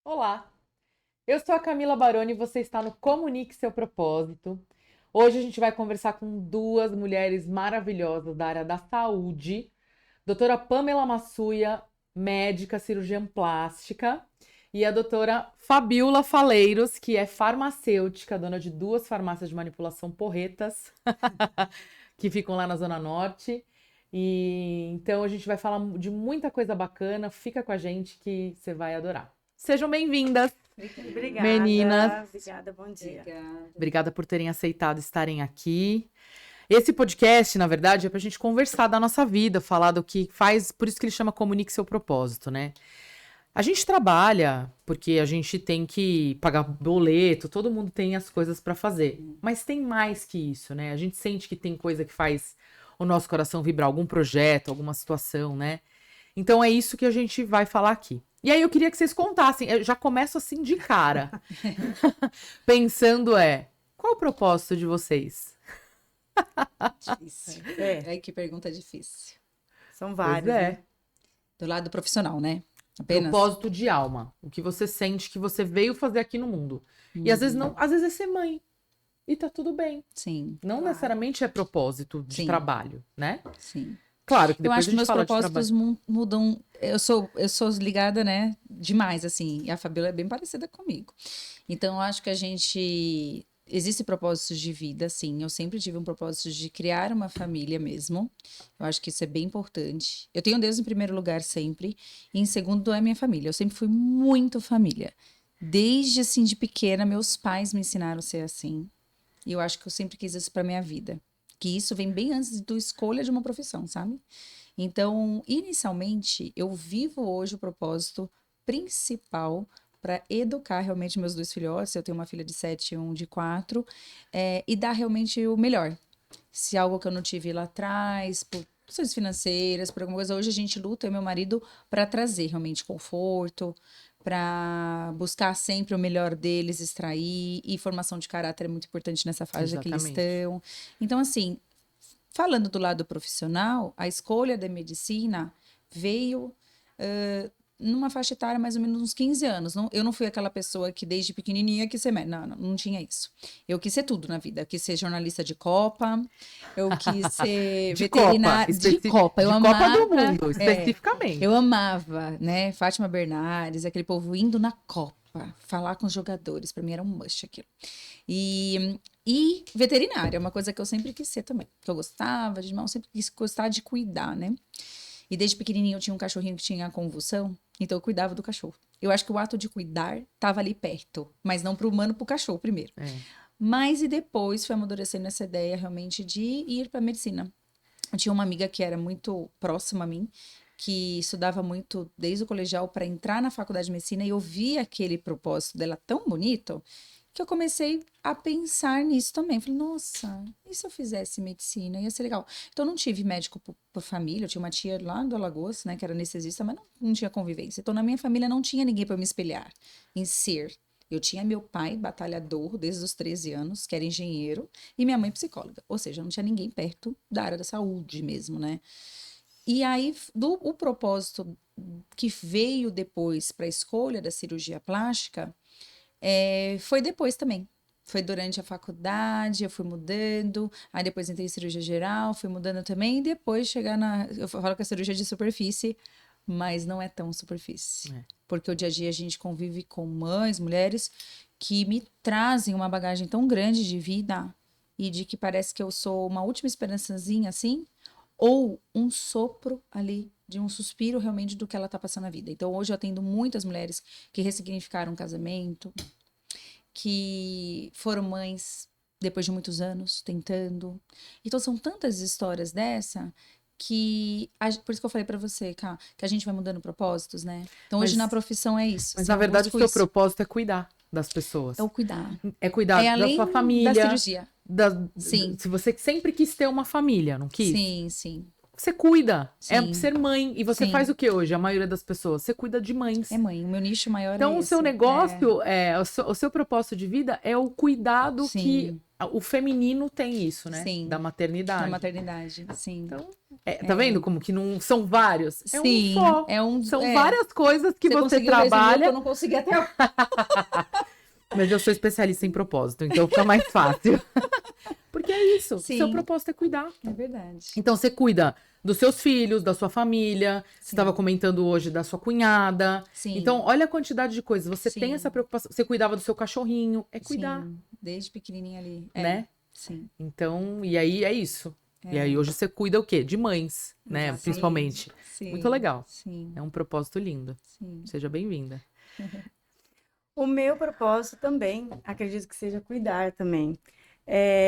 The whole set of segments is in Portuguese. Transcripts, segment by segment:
Olá, eu sou a Camila Baroni e você está no Comunique Seu Propósito. Hoje a gente vai conversar com duas mulheres maravilhosas da área da saúde, doutora Pamela Massuia, médica cirurgiã plástica, e a doutora Fabiola Faleiros, que é farmacêutica, dona de duas farmácias de manipulação porretas, que ficam lá na Zona Norte. E então a gente vai falar de muita coisa bacana. Fica com a gente que você vai adorar. Sejam bem-vindas, meninas. Obrigada, bom dia. Obrigada por terem aceitado estarem aqui. Esse podcast, na verdade, é pra gente conversar da nossa vida, falar do que faz, por isso que ele chama Comunique Seu Propósito, né? A gente trabalha porque a gente tem que pagar boleto, todo mundo tem as coisas pra fazer. Mas tem mais que isso, né? A gente sente que tem coisa que faz o nosso coração vibrar, algum projeto, alguma situação, né? Então é isso que a gente vai falar aqui. E aí eu queria que vocês contassem, eu já começo assim de cara, pensando qual o propósito de vocês? Difícil. É, Ai, que pergunta difícil. são Pois vários, é, né? Do lado profissional, né? Apenas. propósito de alma, o que você sente que você veio fazer aqui no mundo. E às vezes não, às vezes é ser mãe. E tá tudo bem. Sim, Não Claro. necessariamente é propósito de Sim. trabalho, né? sim. Claro que Eu depois acho a que gente meus fala de propósitos trabalho. mudam. Eu sou ligada, né? Demais, assim. E a Fabíola é bem parecida comigo. Então, eu acho que a gente. Existem propósitos de vida, sim. Eu sempre tive um propósito de criar uma família mesmo. Eu acho que isso é bem importante. Eu tenho Deus em primeiro lugar sempre. E em segundo é minha família. Eu sempre fui muito família. Desde, assim, de pequena, meus pais me ensinaram a ser assim. E eu acho que eu sempre quis isso para minha vida. Que isso vem bem antes da escolha de uma profissão, sabe? Então, inicialmente, eu vivo hoje o propósito principal para educar realmente meus dois filhotes. Eu tenho uma filha de 7 e um de 4, e dar realmente o melhor. Se algo que eu não tive lá atrás, por questões financeiras, por alguma coisa, hoje a gente luta, eu e meu marido, para trazer realmente conforto, para buscar sempre o melhor deles, extrair, e formação de caráter é muito importante nessa fase que eles Exatamente. estão. Então, assim, falando do lado profissional, a escolha da medicina veio numa faixa etária mais ou menos uns 15 anos. Eu não fui aquela pessoa que desde pequenininha quis ser médica. Não tinha isso. Eu quis ser tudo na vida. Eu quis ser jornalista de Copa, eu quis ser De Copa, veterinária de Copa. Eu de Copa do amava, Mundo, especificamente. eu amava, né? Fátima Bernardes, aquele povo indo na Copa, falar com os jogadores. Para mim era um must aquilo. E veterinária, é uma coisa que eu sempre quis ser também. Que eu gostava de irmão, sempre quis gostar de cuidar, né? E desde pequenininho eu tinha um cachorrinho que tinha convulsão, então eu cuidava do cachorro. Eu acho que o ato de cuidar estava ali perto, mas não pro humano, pro cachorro primeiro. É. Mas e depois foi amadurecendo essa ideia realmente de ir para medicina. Eu tinha uma amiga que era muito próxima a mim, que estudava muito desde o colegial para entrar na faculdade de medicina e eu vi aquele propósito dela tão bonito que eu comecei a pensar nisso também. Falei, nossa, e se eu fizesse medicina? Ia ser legal. Então, eu não tive médico por família. Eu tinha uma tia lá do Alagoas, né, que era anestesista, mas não tinha convivência. Então, na minha família, não tinha ninguém para me espelhar em ser. Eu tinha meu pai, batalhador, desde os 13 anos, que era engenheiro, e minha mãe, psicóloga. Ou seja, não tinha ninguém perto da área da saúde mesmo, né? E aí, o propósito que veio depois para a escolha da cirurgia plástica foi depois também. Foi durante a faculdade, eu fui mudando, aí depois entrei em cirurgia geral, fui mudando também, e depois chegar na. Eu falo que a cirurgia é de superfície, mas não é tão superfície. É. Porque o dia a dia a gente convive com mães, mulheres, que me trazem uma bagagem tão grande de vida e de que parece que eu sou uma última esperançazinha, assim, ou um sopro ali, de um suspiro realmente do que ela tá passando na vida. Então, hoje eu atendo muitas mulheres que ressignificaram o casamento, que foram mães depois de muitos anos tentando. Então são tantas histórias dessa que por isso que eu falei pra você, Ká, que a gente vai mudando propósitos, né? Então hoje Mas, na profissão é isso. mas Assim, na eu verdade o busco seu isso. propósito é cuidar das É pessoas. o cuidar. É cuidar É da sua além da família. cirurgia. Da, Sim, se você sempre quis ter uma família, não quis? sim, sim. você cuida. É Sim. ser mãe. E você Sim. faz o que hoje? A maioria das pessoas? Você cuida de mães. É mãe, o meu nicho maior Então, é o seu esse. negócio, o seu propósito de vida é o cuidado que Sim. o feminino tem isso, né? Sim. Da Na maternidade. maternidade, sim. Então, tá vendo como que não são vários? É um Sim, só. é um... São várias coisas que você conseguiu resumir o que trabalha. eu não consegui até agora. Mas eu sou especialista em propósito, então fica mais fácil. Porque é isso. Sim. Seu propósito é cuidar. É verdade. Então, você cuida dos seus filhos, da sua família. Você Sim. estava comentando hoje da sua cunhada. Sim. Então, olha a quantidade de coisas. Você tem Sim. essa preocupação. Você cuidava do seu cachorrinho. É cuidar, Sim, desde pequenininha ali. né? Sim. Então, e aí é isso. E aí hoje você cuida o quê? De mães, né? Exatamente. Principalmente. Sim. Muito legal. Sim. É um propósito lindo. Sim. Seja bem-vinda. O meu propósito também, acredito que seja cuidar também.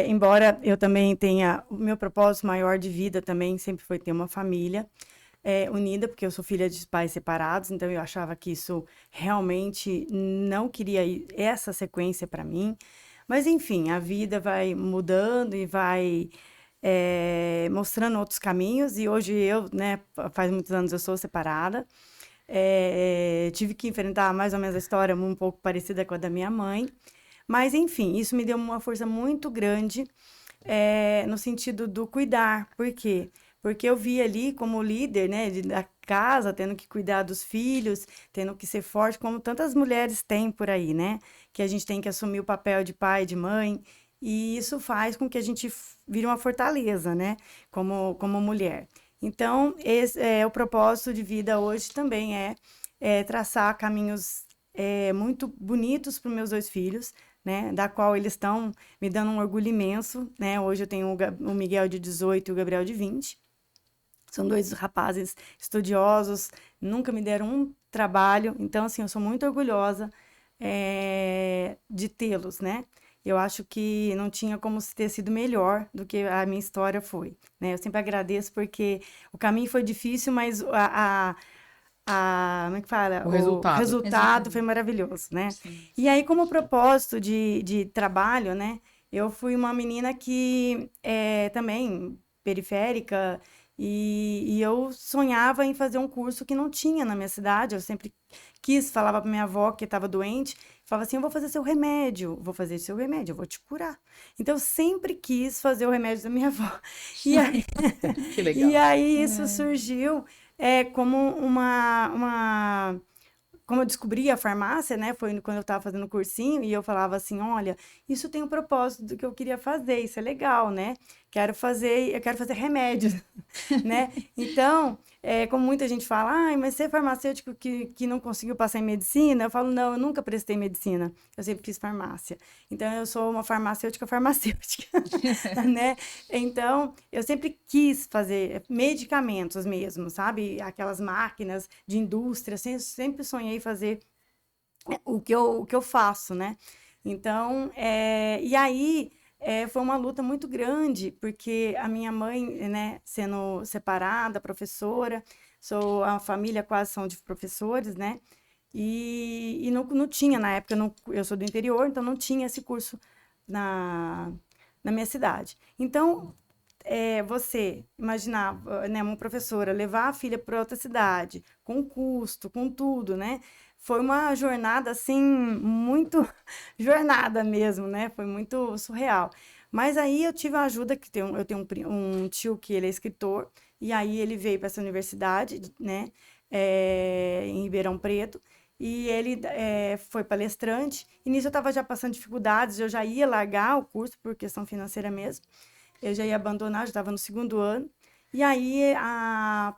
Embora eu também tenha, o meu propósito maior de vida também sempre foi ter uma família unida, porque eu sou filha de pais separados, então eu achava que isso realmente não queria essa sequência para mim. Mas enfim, a vida vai mudando e vai mostrando outros caminhos, e hoje eu, né, faz muitos anos eu sou separada. Tive que enfrentar mais ou menos a história um pouco parecida com a da minha mãe. Mas, enfim, isso me deu uma força muito grande no sentido do cuidar. Por quê? Porque eu vi ali como líder, né, da casa, tendo que cuidar dos filhos, tendo que ser forte, como tantas mulheres têm por aí, né? Que a gente tem que assumir o papel de pai, de mãe. E isso faz com que a gente vire uma fortaleza, né? Como mulher. Então, esse o propósito de vida hoje também traçar caminhos muito bonitos para os meus dois filhos, né? Da qual eles estão me dando um orgulho imenso, né? Hoje eu tenho o Miguel de 18 e o Gabriel de 20. São dois rapazes estudiosos, nunca me deram um trabalho. Então, assim, eu sou muito orgulhosa de tê-los, né? Eu acho que não tinha como ter sido melhor do que a minha história foi, né? Eu sempre agradeço porque o caminho foi difícil, mas como é que fala? O resultado. Resultado foi maravilhoso, né? Sim. E aí, como propósito de trabalho, né? Eu fui uma menina que também periférica e eu sonhava em fazer um curso que não tinha na minha cidade. Eu sempre falava para minha avó que estava doente, falava assim, eu vou fazer seu remédio, eu vou te curar. Então, eu sempre quis fazer o remédio da minha avó. E aí, Que legal. e aí isso surgiu como como eu descobri a farmácia, né? Foi quando eu estava fazendo o cursinho e eu falava assim, olha, isso tem um propósito do que eu queria fazer, isso é legal, né? Eu quero fazer remédios, né? Então, como muita gente fala, mas você é farmacêutico que não conseguiu passar em medicina? Eu falo, não, eu nunca prestei medicina, eu sempre fiz farmácia. Então, eu sou uma farmacêutica, né? Então, eu sempre quis fazer medicamentos mesmo, sabe? Aquelas máquinas de indústria, sempre sonhei fazer o que eu faço, né? Então, e aí foi uma luta muito grande, porque a minha mãe, né, sendo separada, professora, a família quase são de professores, né? E não tinha, na época, eu sou do interior, então não tinha esse curso na minha cidade. Então, você imaginar, né, uma professora levar a filha para outra cidade, com custo, com tudo, né? Foi uma jornada, assim, muito jornada mesmo, né? Foi muito surreal. Mas aí eu tive a ajuda, eu tenho um tio que ele é escritor, e aí ele veio para essa universidade, né, em Ribeirão Preto, e ele foi palestrante, e nisso eu estava já passando dificuldades, eu já ia largar o curso por questão financeira mesmo, eu já ia abandonar, já estava no segundo ano, e aí a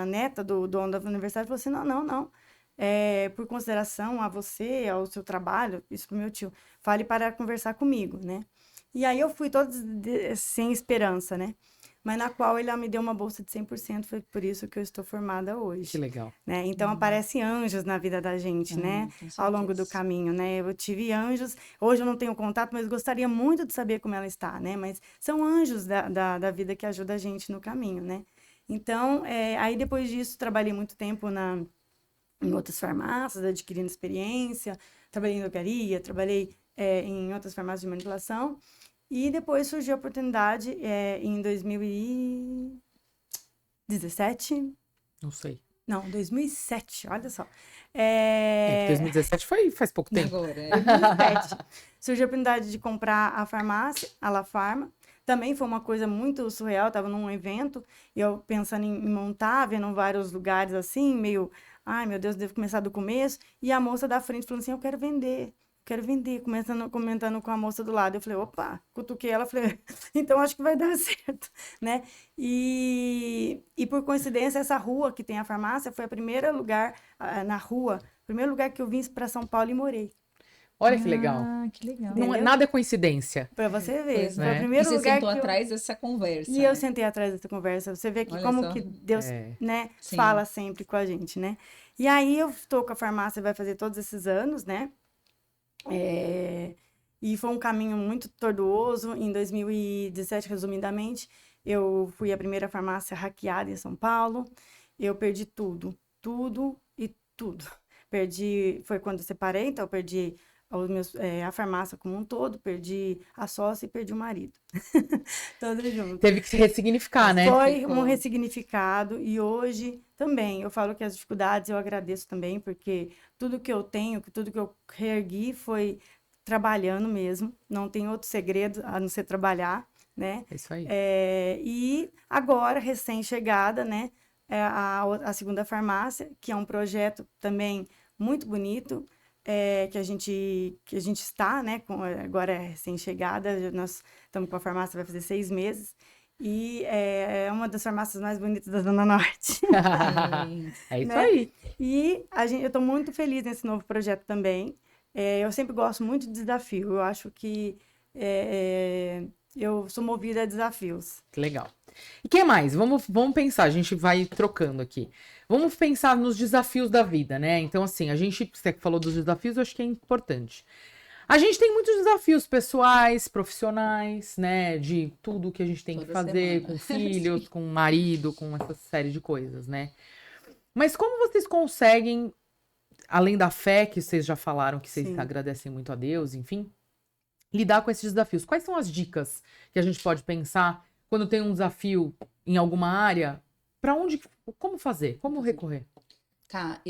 neta do dono da universidade falou assim, não, por consideração a você, ao seu trabalho, isso pro meu tio, fale para conversar comigo, né? E aí eu fui toda sem esperança, né? Mas na qual ele me deu uma bolsa de 100%, foi por isso que eu estou formada hoje. Que legal. Né? Então, aparecem anjos na vida da gente, né? Ao longo do caminho, né? Eu tive anjos, hoje eu não tenho contato, mas gostaria muito de saber como ela está, né? Mas são anjos da vida que ajudam a gente no caminho, né? Então, aí depois disso, trabalhei muito tempo em outras farmácias, adquirindo experiência, trabalhei em drogaria, trabalhei em outras farmácias de manipulação, e depois surgiu a oportunidade em 2000 2017? Não sei. Não, 2007, olha só. É que 2017 faz pouco tempo. Agora, é. 2007. Surgiu a oportunidade de comprar a farmácia, a La Farma. Também foi uma coisa muito surreal, estava num evento, e eu pensando em montar, vendo vários lugares assim, meio, ai meu Deus, devo começar do começo. E a moça da frente falou assim, eu quero vender, comentando com a moça do lado. Eu falei, opa, cutuquei ela, falei, então acho que vai dar certo, né? E por coincidência, essa rua que tem a farmácia foi o primeiro lugar, primeiro lugar que eu vim para São Paulo e morei. Olha que legal. Ah, que legal. Não, Entendeu? nada é coincidência. Para você ver, Pois foi é. o E primeiro você lugar sentou que eu... atrás dessa conversa, E eu né? sentei atrás dessa conversa. Você vê que Olha como só. que Deus, É. né, Sim. fala sempre com a gente, né? E aí eu estou com a farmácia, vai fazer todos esses anos, né? E foi um caminho muito tortuoso. Em 2017, resumidamente, eu fui a primeira farmácia hackeada em São Paulo. Eu perdi tudo, tudo e tudo. Perdi, foi quando eu separei, então eu perdi a farmácia como um todo, perdi a sócia e perdi o marido. Todos juntos. Teve que se ressignificar, né? Foi Ficou. um ressignificado e hoje também eu falo que as dificuldades eu agradeço também, porque tudo que eu tenho, tudo que eu reergui foi trabalhando mesmo, não tem outro segredo a não ser trabalhar, né? É isso aí. E agora, recém-chegada, né, a segunda farmácia, que é um projeto também muito bonito, que a gente está, né, agora é recém-chegada, nós estamos com a farmácia, vai fazer 6 meses, e é uma das farmácias mais bonitas da Zona Norte, Sim. É isso né? aí. E eu estou muito feliz nesse novo projeto também. Eu sempre gosto muito de desafio, eu acho que eu sou movida a desafios. Que legal. E que mais? Vamos pensar, a gente vai trocando aqui. Vamos pensar nos desafios da vida, né? Então, assim, você falou dos desafios, eu acho que é importante. A gente tem muitos desafios pessoais, profissionais, né? De tudo que a gente tem que Toda fazer semana. com filhos, com marido, com essa série de coisas, né? Mas como vocês conseguem, além da fé que vocês já falaram, que vocês Sim. agradecem muito a Deus, enfim, lidar com esses desafios? Quais são as dicas que a gente pode pensar quando tem um desafio em alguma área? Como fazer? Como recorrer? Tá,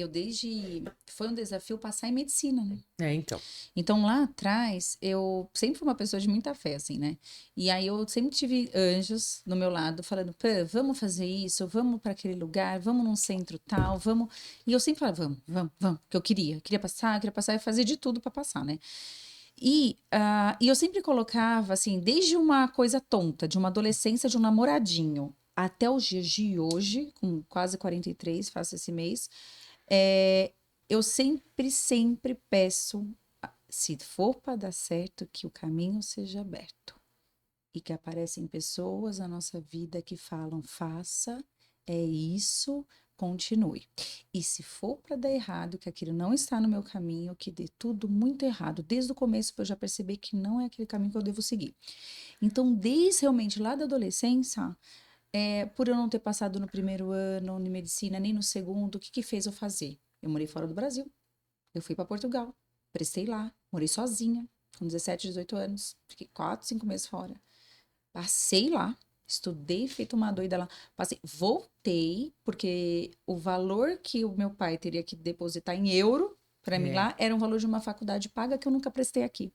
foi um desafio passar em medicina, né? Então. Então, lá atrás, eu sempre fui uma pessoa de muita fé, assim, né? E aí eu sempre tive anjos do meu lado falando, pô, vamos fazer isso, vamos para aquele lugar, vamos num centro tal, vamos. E eu sempre falava, vamos, que eu queria passar e fazer de tudo para passar, né? E eu sempre colocava, assim, desde uma coisa tonta, de uma adolescência, de um namoradinho, até os dias de hoje, com quase 43, faço esse mês, eu sempre peço, se for para dar certo, que o caminho seja aberto. E que aparecem pessoas na nossa vida que falam, faça, é isso, continue. E se for para dar errado, que aquilo não está no meu caminho, que dê tudo muito errado, desde o começo, para eu já perceber que não é aquele caminho que eu devo seguir. Então, desde realmente lá da adolescência, por eu não ter passado no primeiro ano de medicina, nem no segundo, o que fez eu fazer? Eu morei fora do Brasil. Eu fui para Portugal, prestei lá, morei sozinha, com 17, 18 anos. Fiquei 4, 5 meses fora. Passei lá, estudei, feito uma doida lá. Passei, voltei, porque o valor que o meu pai teria que depositar em euro para mim lá era um valor de uma faculdade paga que eu nunca prestei aqui,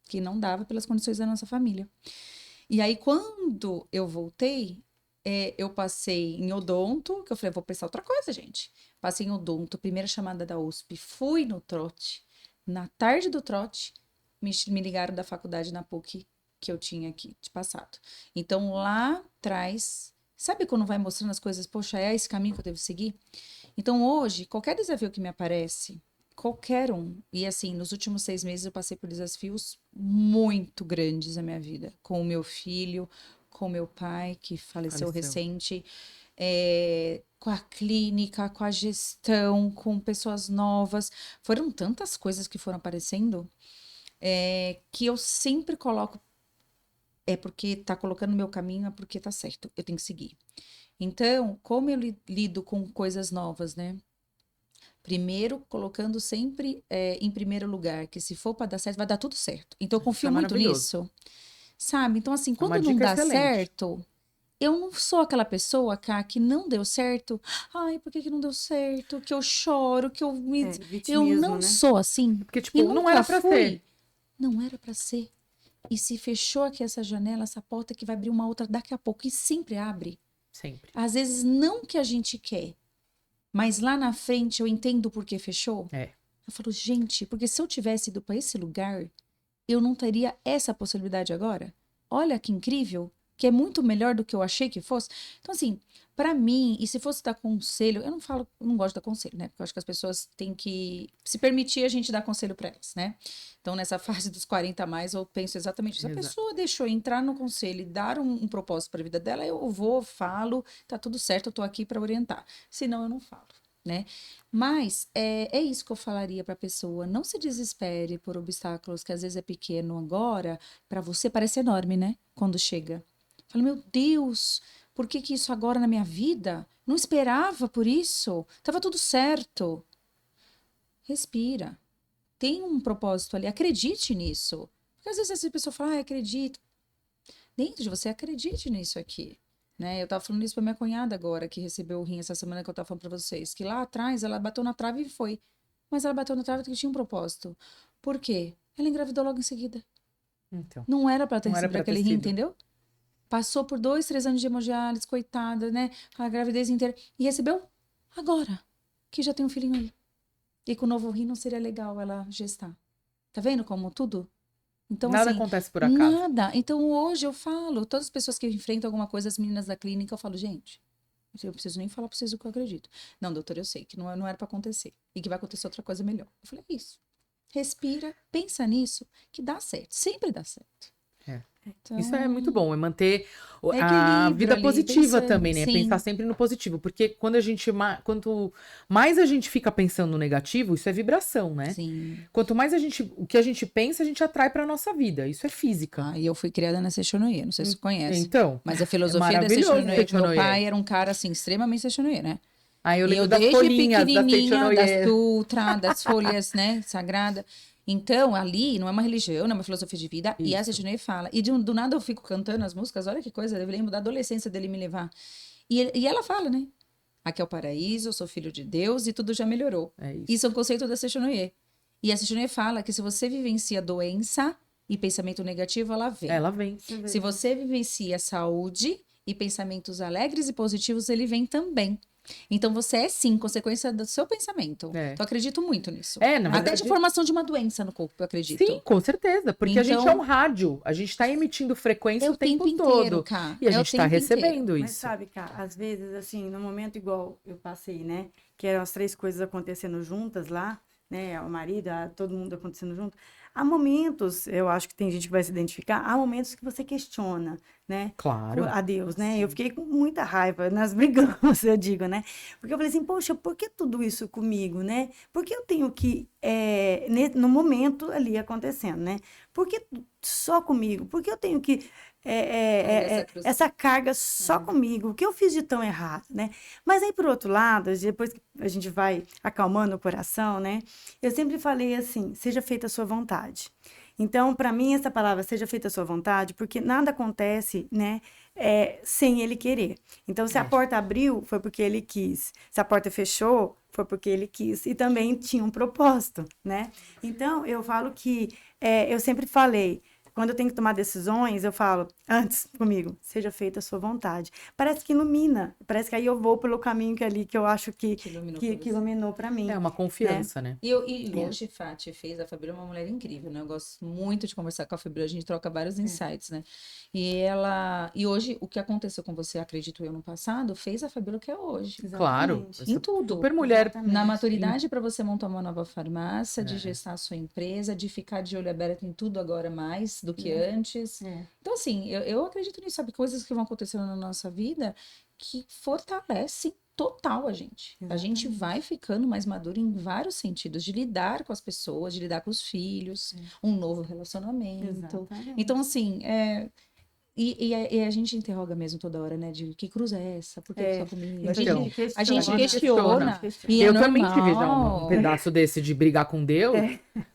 que não dava pelas condições da nossa família. E aí, quando eu voltei, eu passei em odonto, que eu falei, vou prestar outra coisa, gente. Passei em odonto, primeira chamada da USP, fui no trote. Na tarde do trote, me ligaram da faculdade na PUC que eu tinha aqui de passado. Então, lá atrás, sabe quando vai mostrando as coisas, poxa, é esse caminho que eu devo seguir? Então, hoje, qualquer desafio que me aparece, qualquer um, e assim, nos últimos 6 meses eu passei por desafios muito grandes na minha vida, com o meu filho, com meu pai, que faleceu recente, com a clínica, com a gestão, com pessoas novas. Foram tantas coisas que foram aparecendo, que eu sempre coloco, porque tá colocando no meu caminho, é porque tá certo, eu tenho que seguir. Então, como eu lido com coisas novas, né? Primeiro, colocando sempre em primeiro lugar, que se for para dar certo, vai dar tudo certo. Então, eu confio muito nisso. Sabe? Então, assim, quando não dá certo, eu não sou aquela pessoa, Cá, que não deu certo. Ai, por que que não deu certo? Que eu choro, que eu me... eu Vitimismo, não né? sou assim. Porque, E tipo, não nunca era pra fui. ser. Não era pra ser. E se fechou aqui essa janela, essa porta que vai abrir uma outra daqui a pouco. E sempre abre. Sempre. Às vezes não que a gente quer. Mas lá na frente eu entendo por que fechou. É. Eu falo, gente, porque se eu tivesse ido pra esse lugar, eu não teria essa possibilidade agora. Olha que incrível, que é muito melhor do que eu achei que fosse. Então, assim, pra mim, e se fosse dar conselho, eu não gosto de dar conselho, né? Porque eu acho que as pessoas têm que se permitir a gente dar conselho pra elas, né? Então, nessa fase dos 40 a mais, eu penso exatamente isso. A Exato. pessoa deixou eu entrar no conselho e dar um propósito pra vida dela, eu vou, falo, tá tudo certo, eu tô aqui pra orientar. Senão, eu não falo, né? Mas é isso que eu falaria para a pessoa. Não se desespere por obstáculos que às vezes é pequeno agora, para você parece enorme, né? Quando chega. Fala, meu Deus, por que que isso agora na minha vida? Não esperava por isso. Tava tudo certo. Respira. Tem um propósito ali. Acredite nisso. Porque às vezes essa pessoa fala, acredito. Dentro de você, acredite nisso aqui. Né? Eu tava falando isso pra minha cunhada agora, que recebeu o rim essa semana que eu tava falando pra vocês. Que lá atrás ela bateu na trave e foi. Mas ela bateu na trave porque tinha um propósito. Por quê? Ela engravidou logo em seguida. Então. Não era pra ter Não era recebido pra ter aquele rim, sido. entendeu? Passou por 2, 3 anos de hemodiálise, coitada, né? A gravidez inteira. E recebeu agora, que já tem um filhinho aí. E com o novo rim não seria legal ela gestar. Tá vendo como tudo? Então, Nada assim, acontece por acaso. nada. Então, hoje eu falo, todas as pessoas que enfrentam alguma coisa, as meninas da clínica, eu falo, gente, eu preciso nem falar pra vocês o que eu acredito. Não, doutor, eu sei que não era pra acontecer. E que vai acontecer outra coisa melhor. Eu falei, é isso. Respira, pensa nisso, que dá certo. Sempre dá certo. É. Então, Isso é muito bom, é manter a equilíbrio vida ali, positiva pensando, também, né? sim. Pensar sempre no positivo, porque quanto mais a gente fica pensando no negativo, isso é vibração, né? Sim. Quanto mais o que a gente pensa, a gente atrai pra nossa vida. Isso é física. Ah, e eu fui criada na Sechonoye, não sei se você conhece. Então, Mas a filosofia da maravilhoso, Sechonoye, meu Sechonoye. pai era um cara, assim, extremamente Sechonoye, né? aí eu E lembro eu das desde folhinhas da pequenininha, das Sechonoye. sutra, das folhas, né, sagrada. Então, ali não é uma religião, não é uma filosofia de vida. E a Isso. Sechonoye fala. E do nada eu fico cantando as músicas, olha que coisa, eu lembro da adolescência dele me levar. E ela fala, né? Aqui é o paraíso, eu sou filho de Deus e tudo já melhorou. É isso. Isso é um conceito da Sechonoye. E a Sechonoye fala que se você vivencia doença e pensamento negativo, ela vem. Ela vem. Se você vivencia saúde e pensamentos alegres e positivos, ele vem também. Então você é sim consequência do seu pensamento. É. Então eu acredito muito nisso. É, na Até verdade. de formação de uma doença no corpo, eu acredito. Sim, com certeza. Porque a gente é Então- um rádio. A gente tá emitindo frequência É o tempo inteiro, todo. cara. E a É o gente tá tempo inteiro. recebendo Mas isso. sabe, cara, às vezes, assim, no momento igual eu passei, né? Que eram as 3 coisas acontecendo juntas lá, né? O marido, todo mundo acontecendo junto. Há momentos, eu acho que tem gente que vai se identificar, há momentos que você questiona, né? Claro. A Deus, né? Eu fiquei com muita raiva, nós brigamos, eu digo, né? Porque eu falei assim, poxa, por que tudo isso comigo, né? Por que eu tenho que, no momento ali acontecendo, né? Por que só comigo? Por que eu tenho que essa cruz. essa carga só comigo? O que eu fiz de tão errado, né? Mas aí, por outro lado, depois que a gente vai acalmando o coração, né? Eu sempre falei assim, seja feita a sua vontade. Então, para mim, essa palavra, seja feita a sua vontade, porque nada acontece, né, sem ele querer. Então, se a porta abriu, foi porque ele quis. Se a porta fechou, foi porque ele quis. E também tinha um propósito, né? Então, eu falo que, eu sempre falei, quando eu tenho que tomar decisões, eu falo, antes comigo, seja feita a sua vontade. Parece que ilumina, parece que aí eu vou pelo caminho que eu acho que iluminou para mim. É uma confiança, né? E hoje, Fati fez, a Fabíola é uma mulher incrível, né? Eu gosto muito de conversar com a Fabíola, a gente troca vários insights, né? E hoje, o que aconteceu com você, acredito eu, no passado, fez a Fabíola que é hoje. Claro. Exatamente. Essa Em tudo. Super mulher. Exatamente. Na maturidade para você montar uma nova farmácia, de É. gestar a sua empresa, de ficar de olho aberto em tudo agora mais do que antes. Então, assim, eu acredito nisso, sabe? Coisas que vão acontecendo na nossa vida que fortalecem total a gente. A gente vai ficando mais maduro em vários sentidos, de lidar com as pessoas, de lidar com os filhos, um novo relacionamento. Exatamente. Então, assim, e a gente interroga mesmo toda hora, né? De que cruz é essa? Por que só comigo? Então, A gente questiona. questiona. E Eu é também tive já normal. um pedaço desse de brigar com Deus,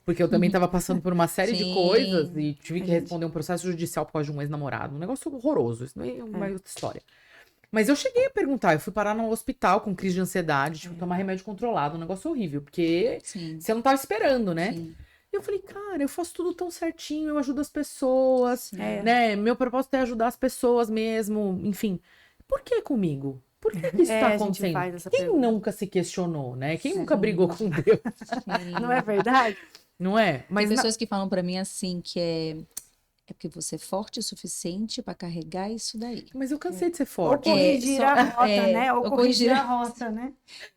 porque eu também tava passando por uma série de Sim. coisas e tive que responder um processo judicial por causa de um ex-namorado. Um negócio horroroso, isso não é uma outra história. Mas eu cheguei a perguntar, eu fui parar no hospital com crise de ansiedade, tipo, tomar remédio controlado, um negócio horrível, porque Sim, você não tava esperando, né? sim, E eu falei, cara, eu faço tudo tão certinho, eu ajudo as pessoas, sim. né? Meu propósito é ajudar as pessoas mesmo, enfim. Por que comigo? Por que isso tá A gente acontecendo? faz essa Quem pergunta. nunca se questionou, né? Quem nunca Sim. brigou com Deus, Sim. Não é verdade? não é? Tem Mas pessoas que falam pra mim assim, que é porque você é forte o suficiente pra carregar isso daí. mas eu cansei de ser Ou forte. corrigir só- a rota, é, né? Ou ou corrigir corrigir a rota, né?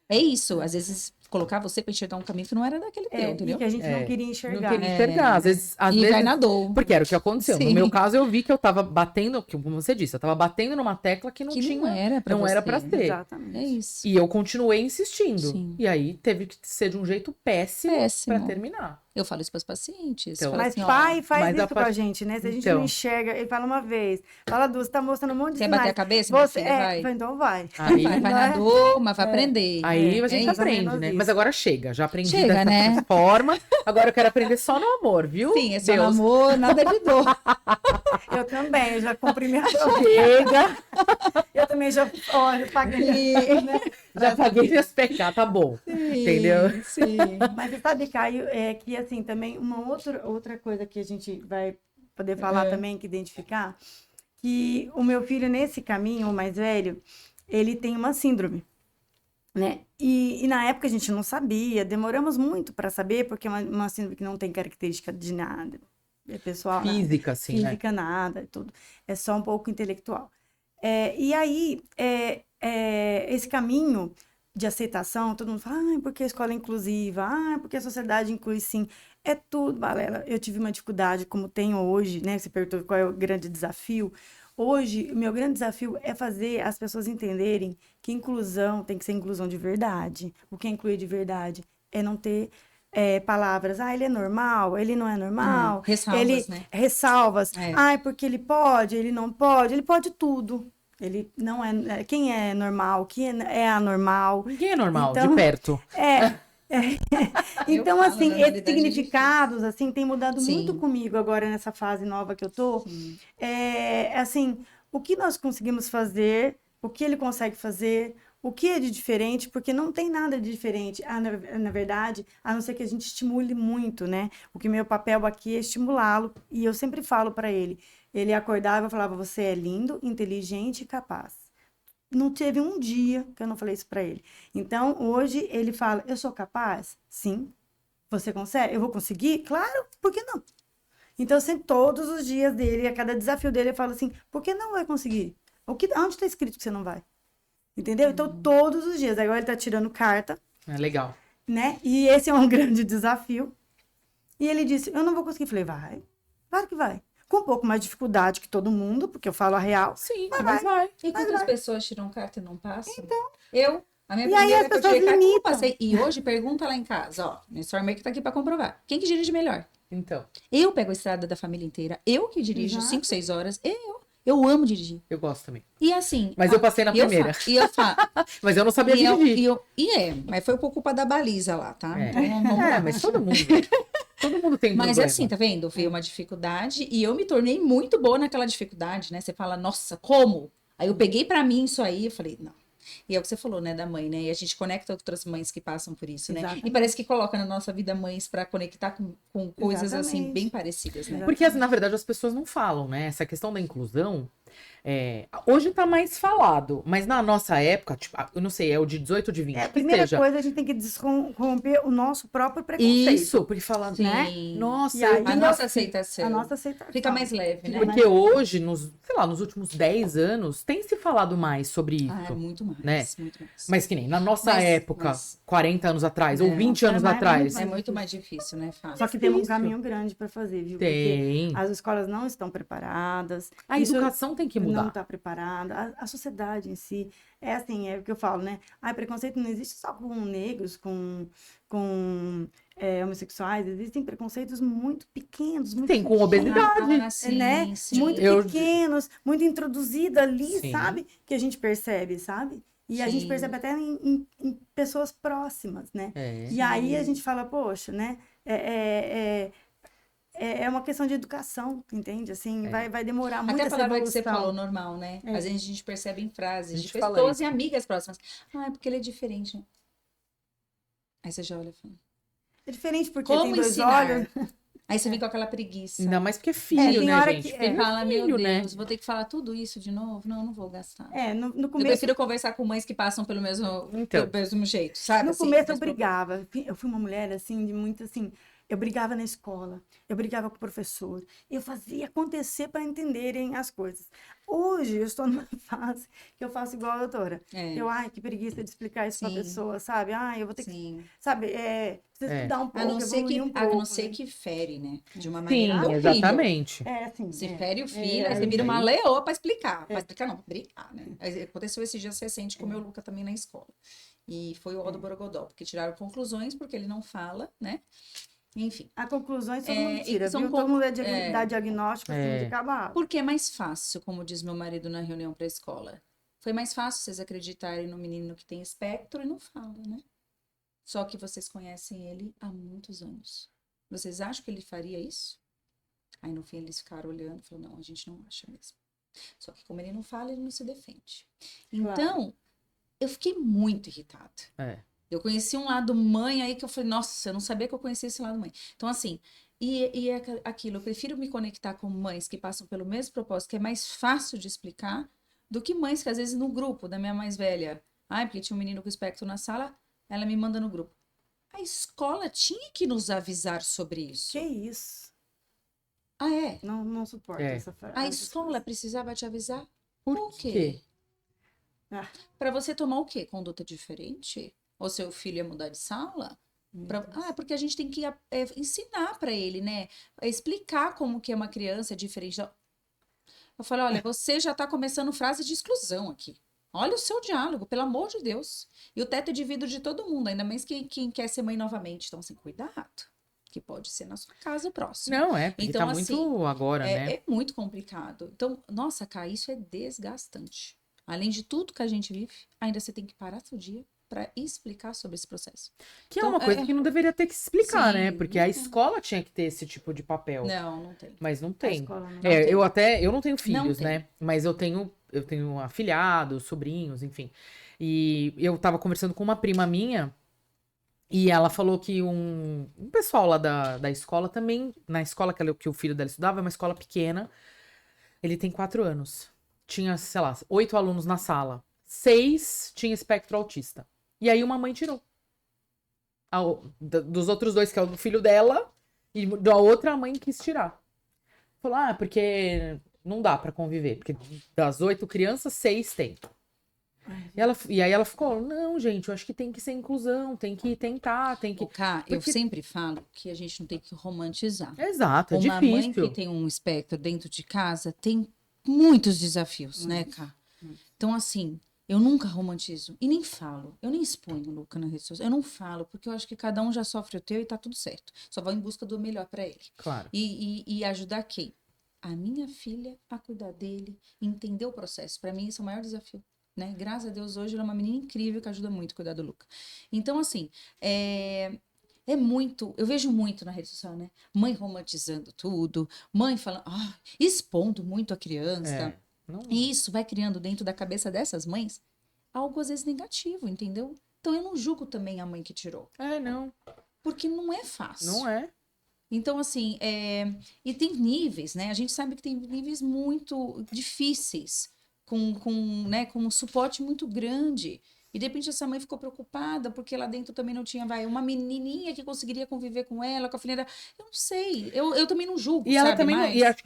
É isso, às vezes colocar você pra enxergar um caminho que não era daquele teu, E entendeu? que a gente não É, queria não enxergar. queria enxergar. Às E vai vezes, na dor. porque era o que aconteceu. No Sim. meu caso, eu vi que eu tava batendo, como você disse, eu tava batendo numa tecla que não Que tinha, não era pra não era pra você. ser. Exatamente. É isso. E eu continuei insistindo. Sim. E aí teve que ser de um jeito péssimo Péssimo. pra terminar. Eu falo isso para os pacientes. Então, Falo Mas assim, ó, pai faz mas a isso com a gente, né? Se a gente não Então. enxerga, ele fala uma vez, fala duas, tá mostrando um monte de quer bater a sinais. cabeça, minha Você filha? Vai. então vai. Aí, Vai Não na é? dor, mas vai aprender. aí a É gente isso. aprende, menos né? isso. Mas agora chega. Já aprendi Chega, dessa né? forma. Agora eu quero aprender só no amor, viu? Sim, é só Deus. amor, nada de dor. Eu também, eu já cumpri minha dor. Chega. Eu também já, olha, paguei, né? Já paguei meus pecados, tá bom. Entendeu? Sim. Mas você sabe, Caio, que assim, também uma outra coisa que a gente vai poder falar também, que identificar, que o meu filho, nesse caminho, o mais velho, ele tem uma síndrome, né? E na época a gente não sabia, demoramos muito para saber, porque é uma síndrome que não tem característica de nada, é pessoal, nada. Física, assim, né? Física, nada, tudo. É só um pouco intelectual. E aí, esse caminho de aceitação, todo mundo fala, porque a escola é inclusiva, porque a sociedade inclui sim. É tudo, Balela. Eu tive uma dificuldade, como tenho hoje, né? Você perguntou qual é o grande desafio. Hoje, o meu grande desafio é fazer as pessoas entenderem que inclusão tem que ser inclusão de verdade. O que é incluir de verdade é não ter palavras, ele é normal, ele não é normal. Ressalvas, né? Ressalvas. É. Porque ele não pode, ele pode tudo. Ele não é. Quem é normal, quem é anormal. Ninguém é normal, Então, de perto. Então, falo, assim, na esses realidade, é significados, assim, tem mudado Sim. muito comigo agora nessa fase nova que eu tô. Assim, o que nós conseguimos fazer, o que ele consegue fazer, o que é de diferente, porque não tem nada de diferente, na verdade, a não ser que a gente estimule muito, né? O que meu papel aqui é estimulá-lo, e eu sempre falo para ele. Ele acordava e falava, você é lindo, inteligente e capaz. Não teve um dia que eu não falei isso para ele. Então, hoje, ele fala, eu sou capaz? Sim. Você consegue? Eu vou conseguir? Claro, por que não? Então, sempre, todos os dias dele, a cada desafio dele, eu falo assim, por que não vai conseguir? Onde está escrito que você não vai? Entendeu? Então, todos os dias. Agora ele está tirando carta, É legal. né? E esse é um grande desafio. E ele disse, eu não vou conseguir. Eu falei, vai. Claro que vai. Com um pouco mais de dificuldade que todo mundo, porque eu falo a real. Sim, mas vai. E quantas pessoas tiram carta e não passam? Então. A minha E aí primeira as que eu pessoas tirei carta, eu não limitam. passei. E hoje, pergunta lá em casa, ó. Minha Stormaker tá aqui pra comprovar. Quem que dirige melhor? Então, Eu pego a estrada da família inteira. Eu que dirijo Exato. 5, 6 horas. Eu amo dirigir. eu gosto também. E assim... Mas eu passei na primeira. E eu falo... Mas eu não sabia dirigir. Mas foi por culpa da baliza lá, tá? É. Então, vamos lá. Mas todo mundo. Todo mundo tem Mas problema. assim, tá vendo? Veio uma dificuldade e eu me tornei muito boa naquela dificuldade, né? Você fala, nossa, como? Aí eu peguei pra mim isso aí e falei, não. E é o que você falou, né, da mãe, né? E a gente conecta outras mães que passam por isso, né? Exatamente. E parece que coloca na nossa vida mães pra conectar com coisas assim Exatamente. bem parecidas, né? Porque, na verdade, as pessoas não falam, né? Essa questão da inclusão, hoje tá mais falado, mas na nossa época, tipo, eu não sei, é o de 18 ou de 20, A que primeira seja. coisa, a gente tem que desromper o nosso próprio preconceito. Isso, porque fala, Sim. né? Nossa, E aí, A nossa aceitação. A nossa aceitação. Fica mais leve, né? porque hoje, nos últimos 10 anos, tem se falado mais sobre isso. Ah, muito mais, né? muito mais. Mas que nem na nossa Mas- época, mas- 40 anos atrás, ou 20 Nossa, anos é mais- atrás. É muito mais difícil, né, Fábio? Só que tem um Difícil. caminho grande para fazer, viu? Tem. Porque as escolas não estão preparadas. A Isso educação tem que não mudar. está preparada. A sociedade em si. É assim, é o que eu falo, né? Preconceito não existe só com negros, com homossexuais. Existem preconceitos muito pequenos, muito Tem com sutis, obesidade. Ah, sim, né? sim. Muito pequenos, muito introduzido ali, Sim. sabe? Que a gente percebe, sabe? E a gente Sim. percebe até em pessoas próximas, né? É. E aí a gente fala, poxa, né? é uma questão de educação, entende? Assim, vai demorar muito Até a essa palavra que você evolução. falou, normal, né? É. Às vezes a gente percebe em A frases de gente fala pessoas isso. e amigas próximas. Ah, é porque ele é diferente. Aí você já olha e fala, É diferente porque como tem 2 ensinar? olhos. Aí você vem com aquela preguiça. Ainda mais porque é filho, tem né, hora gente? que- Você Filho fala, é meu filho, né? Deus, vou ter que falar tudo isso de novo? Não, não vou gastar. No Eu começo, prefiro conversar com mães que passam pelo mesmo, Então. pelo mesmo jeito, sabe? no Assim, começo eu mas brigava. Eu fui uma mulher, assim, de muito, assim... Eu brigava na escola, eu brigava com o professor, eu fazia acontecer para entenderem as coisas. Hoje eu estou numa fase que eu faço igual a doutora. É, Ai, que preguiça de explicar isso para a sim, pessoa, sabe? Eu vou ter que, sim. sabe, precisa É. estudar um pouco, evoluir um A não pouco, ser né? que fere, né? De uma maneira Sim, o filho. exatamente. Assim, Se fere o filho, aí você aí vira uma aí- leoa pra explicar. Pra explicar, não, pra brigar, né? Aí aconteceu esses dias recente com o meu Luca também na escola. E foi o ó do Borogodó, porque tiraram conclusões, porque ele não fala, né? Enfim. a conclusões todo mundo E tira, são viu? Todo mundo é, dá diagnóstico assim de É. cabo a rabo. porque é mais fácil, como diz meu marido na reunião pra escola. Foi mais fácil vocês acreditarem no menino que tem espectro e não fala, né? Só que vocês conhecem ele há muitos anos. Vocês acham que ele faria isso? Aí no fim eles ficaram olhando e falaram, não, a gente não acha mesmo. Só que como ele não fala, ele não se defende. Então, eu fiquei muito irritada. É. Eu conheci um lado mãe aí que eu falei, nossa, eu não sabia que eu conhecia esse lado mãe. Então, assim, e é aquilo, eu prefiro me conectar com mães que passam pelo mesmo propósito, que é mais fácil de explicar, do que mães que às vezes no grupo da minha mais velha, porque tinha um menino com espectro na sala, ela me manda no grupo. A escola tinha que nos avisar sobre isso. Que isso? Ah, é? Não suporto É. essa frase. A escola precisava te avisar? Por quê? Ah. Para você tomar o quê? Conduta diferente? Ou seu filho ia mudar de sala? Porque a gente tem que ensinar para ele, né? Explicar como que é uma criança diferente. Eu falei, olha, você já está começando frase de exclusão aqui. Olha o seu diálogo, pelo amor de Deus. E o teto é de vidro de todo mundo, ainda mais quem quer ser mãe novamente. Então, assim, cuidado, que pode ser na sua casa o próximo. Não, porque Então, tá assim, muito agora, né? É muito complicado. Então, nossa, Cá, isso é desgastante. Além de tudo que a gente vive, ainda você tem que parar seu dia para explicar sobre esse processo. Que é Então, uma coisa que não deveria ter que explicar, Sim, né? Porque a escola tinha que ter esse tipo de papel. não tem. Mas não A tem. escola não. tem. Eu não tenho filhos, tem. né? Mas eu tenho afilhados, sobrinhos, enfim. E eu tava conversando com uma prima minha e ela falou que um pessoal lá da escola também, na escola que o filho dela estudava, é uma escola pequena, ele tem 4 anos. Tinha, sei lá, 8 alunos na sala. 6 tinha espectro autista. E aí uma mãe tirou. Dos outros 2, que é o do filho dela, e da outra a mãe quis tirar. Falou, porque não dá pra conviver. Porque das 8 crianças, 6 tem. E aí ela ficou, não, gente, eu acho que tem que ser inclusão, tem que tentar, tem que... Cá, eu Porque- sempre falo que a gente não tem que romantizar. Exato, é Uma mãe difícil. que tem um espectro dentro de casa tem muitos desafios, né, Cá? Então, assim, eu nunca romantizo e nem falo. Eu nem exponho o Luca na rede social. Eu não falo, porque eu acho que cada um já sofre o teu e tá tudo certo. Só vou em busca do melhor para ele. Claro. E ajudar quem? A minha filha a cuidar dele, entender o processo. Para mim, esse é o maior desafio. Né? Graças a Deus, hoje ela é uma menina incrível que ajuda muito a cuidar do Luca. Então, assim, muito. Eu vejo muito na rede social, né? Mãe romantizando tudo, mãe falando, expondo muito a criança. Não... E isso vai criando dentro da cabeça dessas mães algo às vezes negativo, entendeu? Então eu não julgo também a mãe que tirou. não. Porque não é fácil. Não é. Então, assim, e tem níveis, né? A gente sabe que tem níveis muito difíceis, com um suporte muito grande. E de repente essa mãe ficou preocupada porque lá dentro também não tinha, uma menininha que conseguiria conviver com ela, com a filha dela. Eu não sei, eu também não julgo, E ela sabe, também não, mais? e acho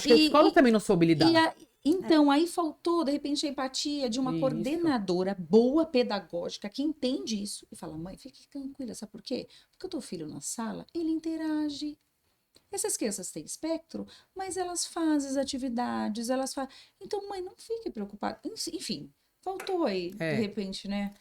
que a escola também não soube lidar. Então, aí faltou, de repente, a empatia de uma Isso. coordenadora boa, pedagógica, que entende isso e fala, mãe, fique tranquila, sabe por quê? Porque o teu filho na sala, ele interage. Essas crianças têm espectro, mas elas fazem as atividades, elas fazem... Então, mãe, não fique preocupada. Enfim, faltou aí, de repente, né?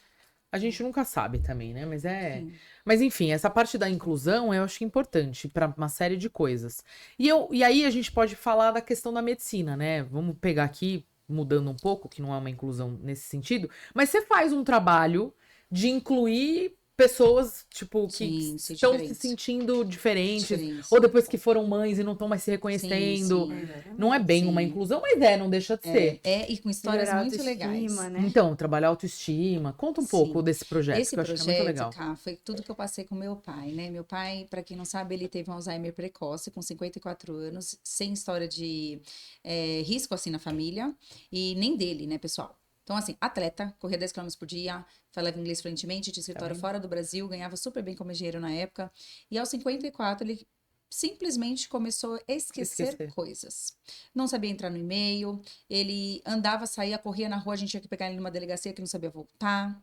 A gente nunca sabe também, né? Mas Sim. Mas enfim, essa parte da inclusão eu acho que é importante para uma série de coisas. E aí a gente pode falar da questão da medicina, né? Vamos pegar aqui, mudando um pouco, que não é uma inclusão nesse sentido, mas você faz um trabalho de incluir pessoas, tipo, que Sim, sim, estão se diferentes. sentindo diferentes, Diferentes. ou depois que foram mães e não estão mais se Sim, reconhecendo. sim. Não é bem uma Sim. inclusão, mas não deixa de ser. E com histórias Melhorar a muito legais. autoestima, né? Então, trabalhar a autoestima. Conta um pouco Sim. desse projeto, Esse que eu acho que é muito projeto, legal. Cá, foi tudo que eu passei com meu pai, né? Meu pai, para quem não sabe, ele teve um Alzheimer precoce, com 54 anos, sem história de risco, assim, na família, e nem dele, né, pessoal? Então, assim, atleta, corria 10 km por dia, falava inglês fluentemente, tinha escritório vendo? fora do Brasil, ganhava super bem como engenheiro na época, e aos 54 ele simplesmente começou a esquecer coisas. Não sabia entrar no e-mail, ele andava, saía, corria na rua, a gente tinha que pegar ele numa delegacia que não sabia voltar.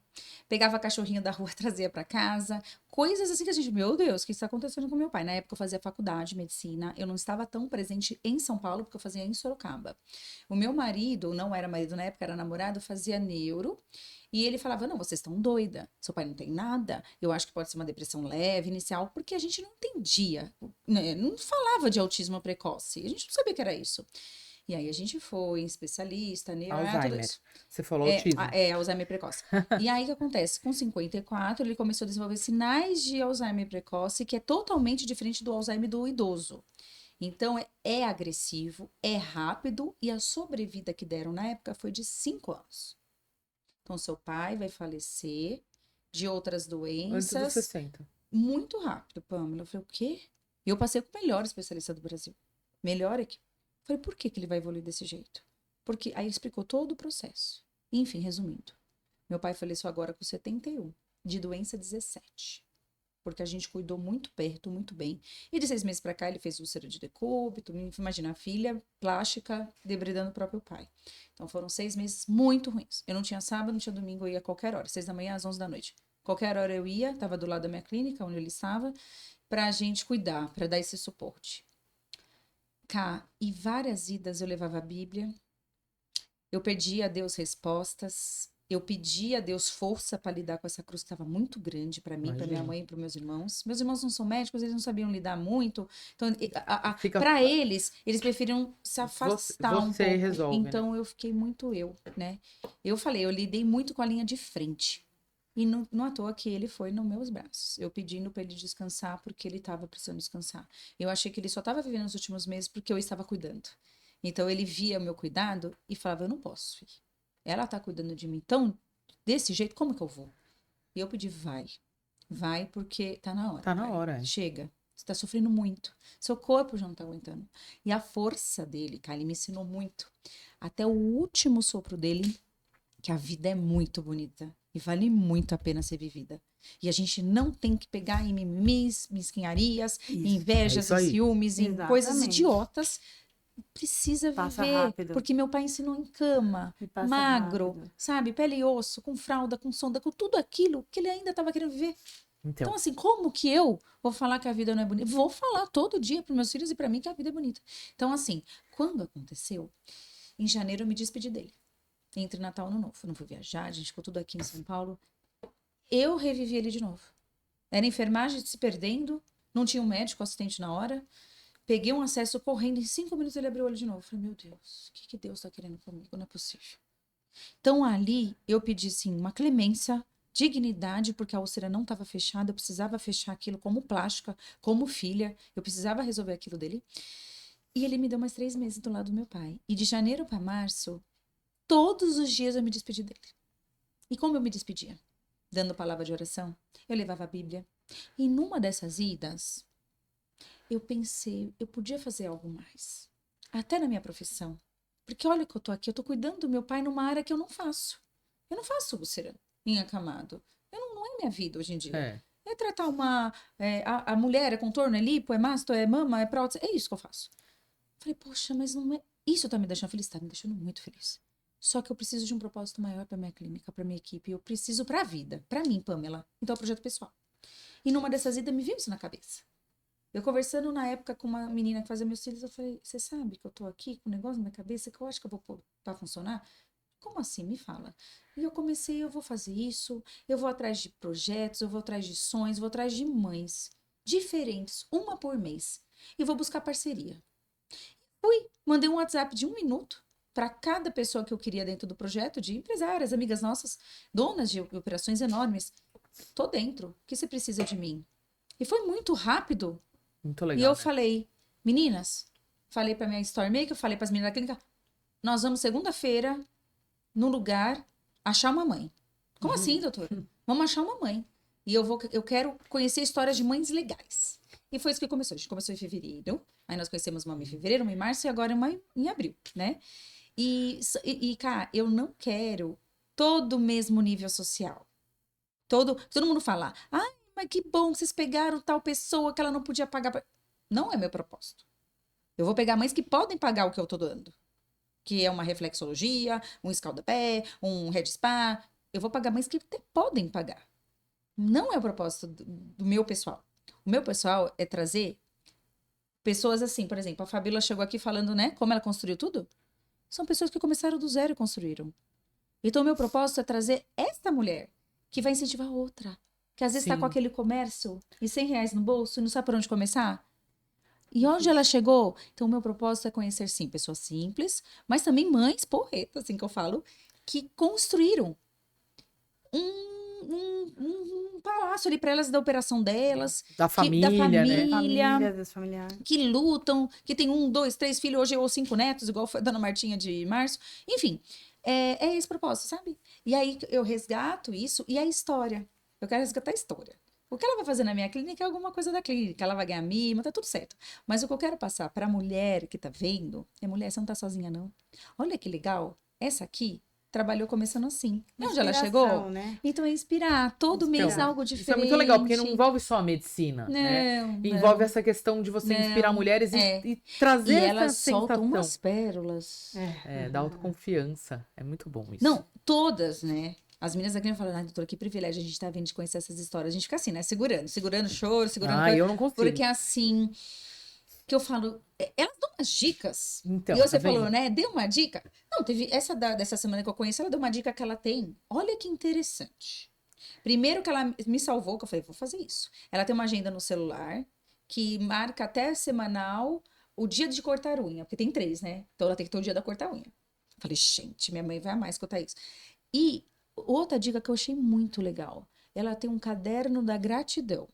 Pegava a cachorrinha da rua, trazia para casa. Coisas assim que a gente, meu Deus, o que está acontecendo com meu pai? Na época eu fazia faculdade de medicina, eu não estava tão presente em São Paulo, porque eu fazia em Sorocaba. O meu marido, não era marido na época, era namorado, fazia neuro. E ele falava, não, vocês estão doida, seu pai não tem nada, eu acho que pode ser uma depressão leve, inicial, porque a gente não entendia, né? Não falava de autismo precoce, a gente não sabia que era isso. E aí a gente foi em especialista, neuro, tudo Alzheimer. isso. Você falou autismo. Alzheimer precoce. E aí o que acontece? Com 54, ele começou a desenvolver sinais de Alzheimer precoce, que é totalmente diferente do Alzheimer do idoso. Então, é agressivo, é rápido, e a sobrevida que deram na época foi de 5 anos. Então, seu pai vai falecer de outras Antes dos doenças 60. muito rápido, Pamela. Eu falei, o quê? E eu passei com o melhor especialista do Brasil. Melhor aqui. Falei, por que ele vai evoluir desse jeito? Porque aí ele explicou todo o processo. Enfim, resumindo. Meu pai faleceu agora com 71, de doença 17. Porque a gente cuidou muito perto, muito bem. E de 6 meses pra cá ele fez úlcera de decúbito. Imagina, a filha plástica debridando o próprio pai. Então foram 6 meses muito ruins. Eu não tinha sábado, não tinha domingo, eu ia a qualquer hora. 6 da manhã às 11 da noite. Qualquer hora eu ia, estava do lado da minha clínica, onde ele estava, pra gente cuidar, pra dar esse suporte. Cá, e várias idas eu levava a Bíblia, eu pedia a Deus respostas, eu pedia a Deus força para lidar com essa cruz que estava muito grande para mim, para minha Imagino. mãe e para meus irmãos. Meus irmãos não são médicos, eles não sabiam lidar muito, então Fica- para eles preferiam se afastar um Você pouco. resolve, né? Então eu fiquei muito né? Eu falei, eu lidei muito com a linha de frente. E não à toa que ele foi nos meus braços. Eu pedindo para ele descansar porque ele estava precisando descansar. Eu achei que ele só estava vivendo os últimos meses porque eu estava cuidando. Então ele via o meu cuidado e falava, eu não posso, filho. Ela tá cuidando de mim tão desse jeito, como que eu vou? E eu pedi, vai porque tá na hora. Tá na pai. hora, é. Chega, você tá sofrendo muito. Seu corpo já não tá aguentando. E a força dele, cara, ele me ensinou muito. Até o último sopro dele, que a vida é muito bonita e vale muito a pena ser vivida. E a gente não tem que pegar em mimimis, mesquinharias, em invejas, isso em aí. ciúmes, em coisas Exatamente. idiotas. Precisa Passa viver, rápido. porque meu pai ensinou em cama, E passa magro, rápido. sabe, pele e osso, com fralda, com sonda, com tudo aquilo que ele ainda estava querendo viver. Então, assim, como que eu vou falar que a vida não é bonita? Vou falar todo dia para meus filhos e para mim que a vida é bonita. Então, assim, quando aconteceu, em janeiro eu me despedi dele. Entre Natal e Ano Novo. Eu não fui viajar, a gente ficou tudo aqui em São Paulo. Eu revivi ele de novo. Era enfermagem se perdendo, não tinha um médico assistente na hora. Peguei um acesso correndo, em 5 minutos ele abriu o olho de novo. Falei, meu Deus, o que Deus está querendo comigo? Não é possível. Então ali eu pedi sim uma clemência, dignidade, porque a úlcera não estava fechada, eu precisava fechar aquilo como plástica, como filha, eu precisava resolver aquilo dele. E ele me deu mais 3 meses do lado do meu pai. E de janeiro para março, todos os dias eu me despedi dele. E como eu me despedia? Dando palavra de oração, eu levava a Bíblia. E numa dessas idas, eu pensei, eu podia fazer algo mais. Até na minha profissão. Porque olha que eu tô aqui, eu tô cuidando do meu pai numa área que eu não faço. Eu não faço úlcera em acamado. Não é minha vida hoje em dia. É tratar uma... a mulher é contorno, é lipo, é masto, é mama, é prótese. É isso que eu faço. Falei, poxa, mas não é... Isso tá me deixando feliz? Tá me deixando muito feliz. Só que eu preciso de um propósito maior pra minha clínica, pra minha equipe. Eu preciso pra vida. Pra mim, Pamela. Então é um projeto pessoal. E numa dessas idas me veio isso na cabeça. Eu conversando na época com uma menina que fazia meus cílios, eu falei, você sabe que eu tô aqui com um negócio na minha cabeça que eu acho que eu vou pôr pra funcionar? Como assim? Me fala. E eu comecei, eu vou fazer isso, eu vou atrás de projetos, eu vou atrás de sonhos, vou atrás de mães diferentes, uma por mês. E vou buscar parceria. Mandei um WhatsApp de 1 minuto para cada pessoa que eu queria dentro do projeto, de empresárias, amigas nossas, donas de operações enormes. tô dentro. O que você precisa de mim? E foi muito rápido. Muito E legal, eu né? falei, meninas, falei pra minha store maker, falei pras meninas da clínica, nós vamos segunda-feira, no lugar, achar uma mãe. Como assim, doutora? Vamos achar uma mãe. E eu quero conhecer histórias de mães legais. E foi isso que começou. A gente começou em fevereiro. Aí nós conhecemos uma em fevereiro, uma em março e agora uma em abril, né? Cara, eu não quero todo o mesmo nível social. Todo mundo fala, ai, mas que bom que vocês pegaram tal pessoa que ela não podia pagar. Não é meu propósito. Eu vou pegar mães que podem pagar o que eu tô dando. Que é uma reflexologia, um escalda-pé, um head spa. Eu vou pagar mães que até podem pagar. Não é o propósito do meu pessoal. O meu pessoal é trazer pessoas assim, por exemplo, a Fabíola chegou aqui falando, né, como ela construiu tudo. São pessoas que começaram do zero e construíram. Então, o meu propósito é trazer esta mulher que vai incentivar outra. Que às vezes está Sim. com aquele comércio e R$ 100 no bolso e não sabe por onde começar. E onde ela chegou? Então, o meu propósito é conhecer, sim, pessoas simples, mas também mães porretas, assim que eu falo, que construíram um palácio ali para elas da operação delas, Da família, né? família, Dos familiares. que lutam, que tem 1, 2, 3 filhos, hoje ou 5 netos, igual foi a dona Martinha de março. Enfim, é esse propósito, sabe? E aí eu resgato isso e a história. Eu quero resgatar a história. O que ela vai fazer na minha clínica é alguma coisa da clínica, ela vai ganhar mimo, tá tudo certo. Mas o que eu quero passar para a mulher que tá vendo é: mulher, você não tá sozinha, não. Olha que legal, essa aqui trabalhou começando assim. E onde ela chegou? Né? Então é inspirar, todo mês Inspirar. algo diferente. Isso é muito legal, porque não envolve só a medicina, né? Não, Envolve não. essa questão de você Não, inspirar mulheres é. e trazer E essa elas soltam sensação. umas pérolas. Da autoconfiança. É muito bom isso. Não, todas, né? As meninas aqui falam, ai, doutora, que privilégio a gente tá vendo de conhecer essas histórias. A gente fica assim, né? Segurando choro, segurando coisa. eu não consigo. Porque assim, que eu falo, elas dão umas dicas. Então, E você tá vendo? falou, né? Deu uma dica. Não, teve essa dessa semana que eu conheci, ela deu uma dica que ela tem. Olha que interessante. Primeiro que ela me salvou, que eu falei, vou fazer isso. Ela tem uma agenda no celular que marca até semanal o dia de cortar unha, porque tem 3, né? Então ela tem que ter o dia da cortar unha. Eu falei, gente, minha mãe vai amar escutar isso. E outra dica que eu achei muito legal, ela tem um caderno da gratidão.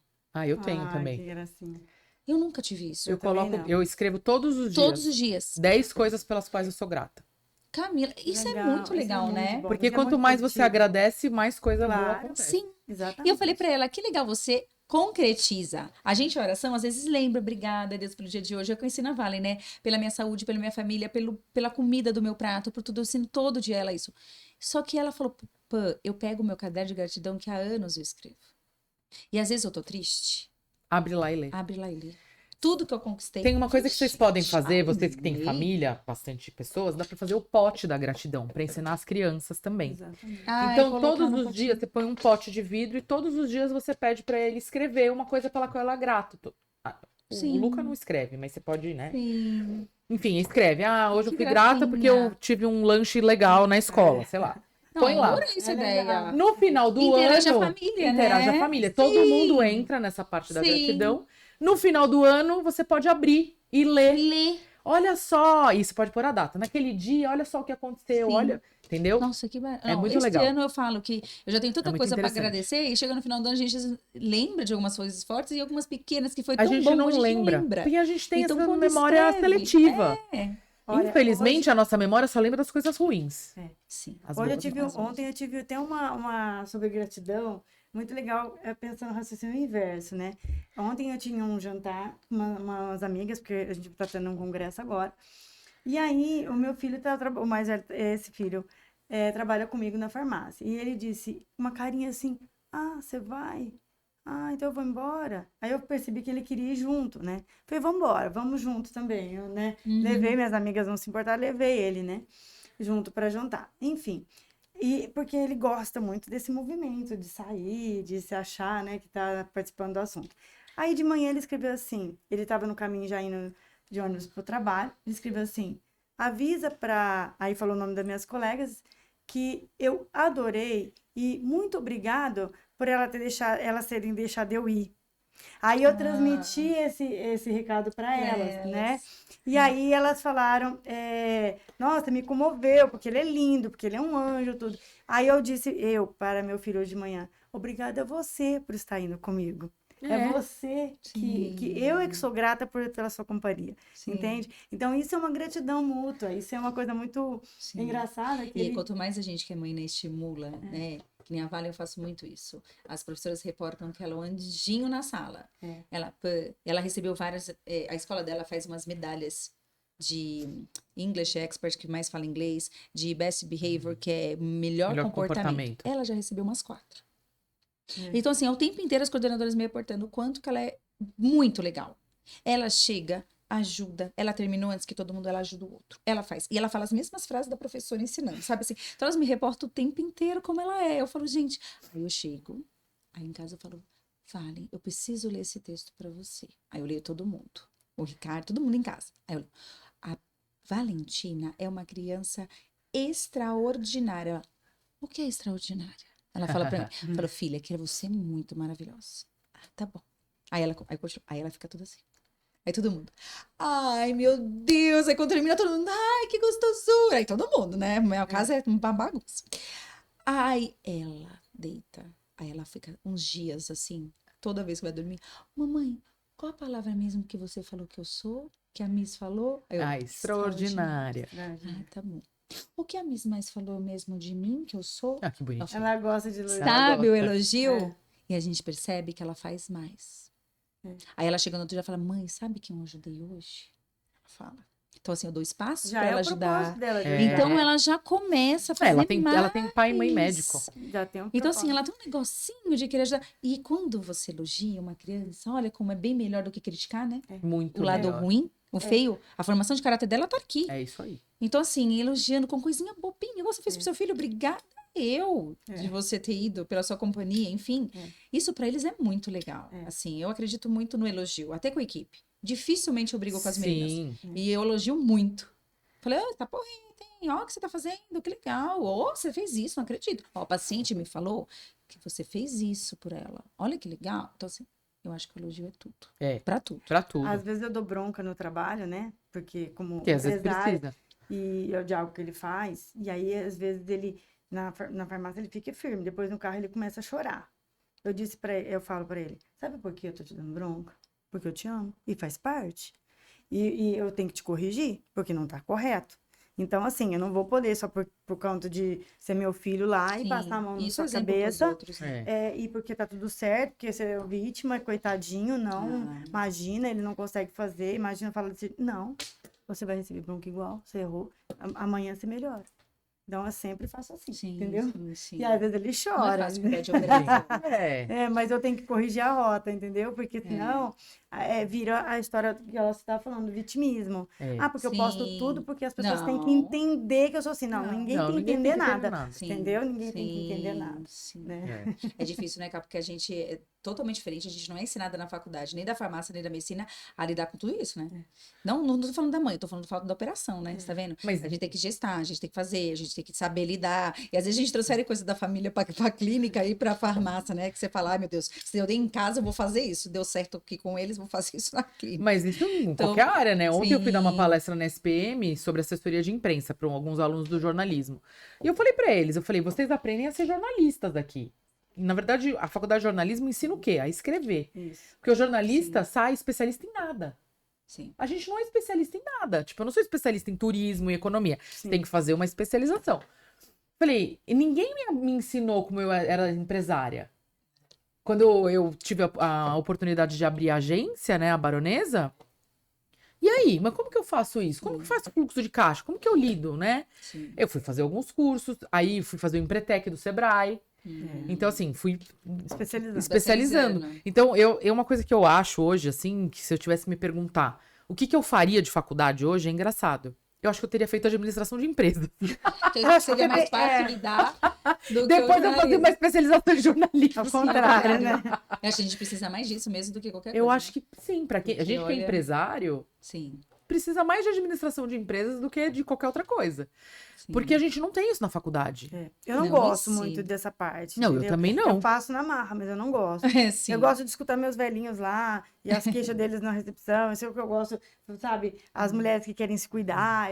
Eu tenho Ai, também. que gracinha. Eu nunca tive isso. Eu também coloco, não. eu escrevo todos os dias. Todos os dias. 10 coisas pelas quais eu sou grata. Camila, isso é Legal, muito isso é legal, muito né? bom. Porque Isso é quanto muito mais você positivo. agradece, mais coisa boa Claro. acontece. Sim. Exatamente. E eu falei pra ela, que legal, você concretiza. A gente, em oração, às vezes lembra, obrigada, Deus, pelo dia de hoje. Eu conheci na Vale, né? Pela minha saúde, pela minha família, pela comida do meu prato, por tudo. Eu sinto todo dia ela isso. Só que ela falou, pã, eu pego o meu caderno de gratidão que há anos eu escrevo. E às vezes eu tô triste, Abre lá e lê. abre lá e lê. Tudo que eu conquistei. Tem uma coisa que vocês podem fazer, Ai, vocês que têm lê. família, bastante pessoas, dá pra fazer o pote da gratidão, pra ensinar as crianças também. Exatamente. Então, colocar todos no os potinho. dias você põe um pote de vidro e todos os dias você pede pra ele escrever uma coisa pela qual ela é grato. O Sim. Luca não escreve, mas você pode, né? Sim. Enfim, escreve. Hoje eu Que fui grata porque eu gracinha. tive um lanche legal na escola, sei lá. Não, Põe lá. adorei essa É ideia. legal. No final do Interage ano, a família, interage né? a família. Sim. Todo mundo entra nessa parte da Sim. gratidão. No final do ano, você pode abrir e ler. Lê. Olha só, e você pode pôr a data. Naquele dia, olha só o que aconteceu, Sim. olha, entendeu? Nossa, que barato. muito Este legal. ano eu falo que eu já tenho tanta muito coisa para interessante. agradecer e chega no final do ano a gente lembra de algumas coisas fortes e algumas pequenas que foi A tão gente bom, não a gente lembra. não lembra. Porque a gente tem Então, essa quando memória escreve, seletiva. Olha, Infelizmente, a nossa memória só lembra das coisas ruins. Sim. As Hoje eu boas tive, não. ontem eu tive até uma sobre gratidão muito legal, pensando no raciocínio inverso, né? Ontem eu tinha um jantar com umas amigas, porque a gente está tendo um congresso agora. E aí o meu filho, o mais velho, esse filho, trabalha comigo na farmácia. E ele disse, uma carinha assim, você vai? Então eu vou embora. Aí eu percebi que ele queria ir junto, né? Falei, vamos embora, vamos junto também. Eu, né? Levei, minhas amigas não se importaram, levei ele, né? Junto para jantar. Enfim. E porque ele gosta muito desse movimento, de sair, de se achar, né? Que tá participando do assunto. Aí de manhã ele escreveu assim, ele estava no caminho já indo de ônibus pro trabalho, ele escreveu assim, avisa pra... Aí falou o nome das minhas colegas, que eu adorei e muito obrigado por elas terem deixado eu ir. Aí eu transmiti esse recado para elas, né? E aí elas falaram, nossa, me comoveu, porque ele é lindo, porque ele é um anjo, tudo. Aí eu disse, para meu filho hoje de manhã, obrigada a você por estar indo comigo. É você que eu é que sou grata pela sua companhia, entende? Então isso é uma gratidão mútua, isso é uma coisa muito engraçada. E aí, quanto mais a gente que é mãe, né, estimula, né? Que nem a Vale, eu faço muito isso. As professoras reportam que ela é um anjinho na sala. Ela recebeu várias... a escola dela faz umas medalhas de English Expert, que mais fala inglês, de Best Behavior, que é melhor comportamento. Ela já recebeu umas 4. Então, assim, ao tempo inteiro as coordenadoras me reportando o quanto que ela é muito legal. Ela chega, ajuda, ela terminou antes que todo mundo, ela ajuda o outro. Ela faz. E ela fala as mesmas frases da professora ensinando, sabe assim? Então, elas me reportam o tempo inteiro como ela é. Eu falo, gente... Aí eu chego, aí em casa eu falo, Vale, eu preciso ler esse texto pra você. Aí eu leio todo mundo. O Ricardo, todo mundo em casa. Aí eu leio. A Valentina é uma criança extraordinária. O que é extraordinária? Ela fala pra mim, fala, filha, que você é muito maravilhosa. Ah, tá bom. Aí ela fica toda assim. Aí todo mundo, ai, meu Deus. Aí quando termina, todo mundo, ai, que gostosura. Aí todo mundo, né? Minha casa é uma bagunça. Aí ela deita. Aí ela fica uns dias assim, toda vez que vai dormir. Mamãe, qual a palavra mesmo que você falou que eu sou? Que a Miss falou? Aí eu, extraordinária. Ah, tá bom. O que a Miss mais falou mesmo de mim, que eu sou? Ah, que bonitinho. Ela gosta de elogiar. Sabe o elogio? E a gente percebe que ela faz mais. Aí ela chega no outro dia e fala, mãe, sabe quem eu ajudei hoje? Ela fala. Então, assim, eu dou espaço para ela ajudar. Dela, então, ela já começa a fazer ela tem pai e mãe médico. Já tem então, assim, ela tem um negocinho de querer ajudar. E quando você elogia uma criança, olha como é bem melhor do que criticar, né? Muito o lado melhor. ruim, o feio, a formação de caráter dela tá aqui. É isso aí. Então, assim, elogiando com coisinha bobinha. Você fez pro seu filho, obrigada de você ter ido pela sua companhia, enfim. Isso para eles é muito legal. Assim, eu acredito muito no elogio, até com a equipe. Dificilmente eu brigo com as meninas. E eu elogio muito. Falei, tá porreta, hein? Ó, o que você tá fazendo, que legal. Ó, você fez isso, não acredito. Ó, o paciente me falou que você fez isso por ela. Olha que legal. Então, assim, eu acho que o elogio é tudo. Pra tudo. Pra tudo. Às vezes eu dou bronca no trabalho, né? Porque como às vezes precisa. E é de algo que ele faz. E aí, às vezes, ele, na farmácia, ele fica firme. Depois, no carro, ele começa a chorar. Eu falo pra ele, sabe por que eu tô te dando bronca? Porque eu te amo. E faz parte. E eu tenho que te corrigir, porque não tá correto. Então, assim, eu não vou poder só por conta de ser meu filho lá e passar a mão na sua cabeça. Outros, e porque tá tudo certo, porque você é vítima, coitadinho, não. Imagina, ele não consegue fazer. Imagina, fala assim, não, você vai receber bronca igual, você errou. Amanhã você melhora. Então, eu sempre faço assim, entendeu? Sim. E às vezes ele chora. Não é fácil cuidar de operação. Mas eu tenho que corrigir a rota, entendeu? Porque senão vira a história que ela estava falando, do vitimismo. Porque eu posto tudo porque as pessoas têm que entender que eu sou assim. Não, ninguém tem que entender nada. Entendeu? Ninguém tem que entender nada. Né? É difícil, né, Cá? Porque a gente é totalmente diferente. A gente não é ensinada na faculdade, nem da farmácia, nem da medicina, a lidar com tudo isso, né? Não tô falando da mãe, tô falando da operação, né? Você tá vendo? Mas a gente tem que gestar, a gente tem que fazer, a gente tem que saber lidar. E às vezes a gente transfere coisa da família pra clínica e pra farmácia, né? Que você fala, ai meu Deus, se eu dei em casa, eu vou fazer isso. Deu certo aqui com eles, vou fazer isso na clínica. Mas isso em qualquer área, né? Ontem eu fui dar uma palestra na SPM sobre assessoria de imprensa para alguns alunos do jornalismo. E eu falei para eles, vocês aprendem a ser jornalistas aqui. Na verdade, a faculdade de jornalismo ensina o quê? A escrever. Isso. Porque o jornalista sai especialista em nada. Sim. A gente não é especialista em nada. Tipo, eu não sou especialista em turismo e economia. Você tem que fazer uma especialização. Falei, e ninguém me ensinou como eu era empresária. Quando eu tive a oportunidade de abrir a agência, né, a Baronesa, e aí? Mas como que eu faço isso? Como que eu faço fluxo de caixa? Como que eu lido, né? Sim. Eu fui fazer alguns cursos, aí fui fazer o Empretec do Sebrae. Então, assim, fui especializando. Então, uma coisa que eu acho hoje, assim, que se eu tivesse que me perguntar o que eu faria de faculdade hoje, é engraçado. Eu acho que eu teria feito administração de empresas. Seria mais fácil lidar do Depois eu fazer uma especialização em jornalismo. Ao contrário, né? Eu acho que a gente precisa mais disso mesmo do que qualquer coisa. Eu acho que sim, para quem a gente que é empresário, sim. precisa mais de administração de empresas do que de qualquer outra coisa. Sim. Porque a gente não tem isso na faculdade. Eu não Não, gosto sim. muito dessa parte. Não, eu entendeu? também não. Eu faço na marra, mas eu não gosto. Sim. Eu gosto de escutar meus velhinhos lá e as queixas deles na recepção. Isso é o que eu gosto, sabe? As mulheres que querem se cuidar.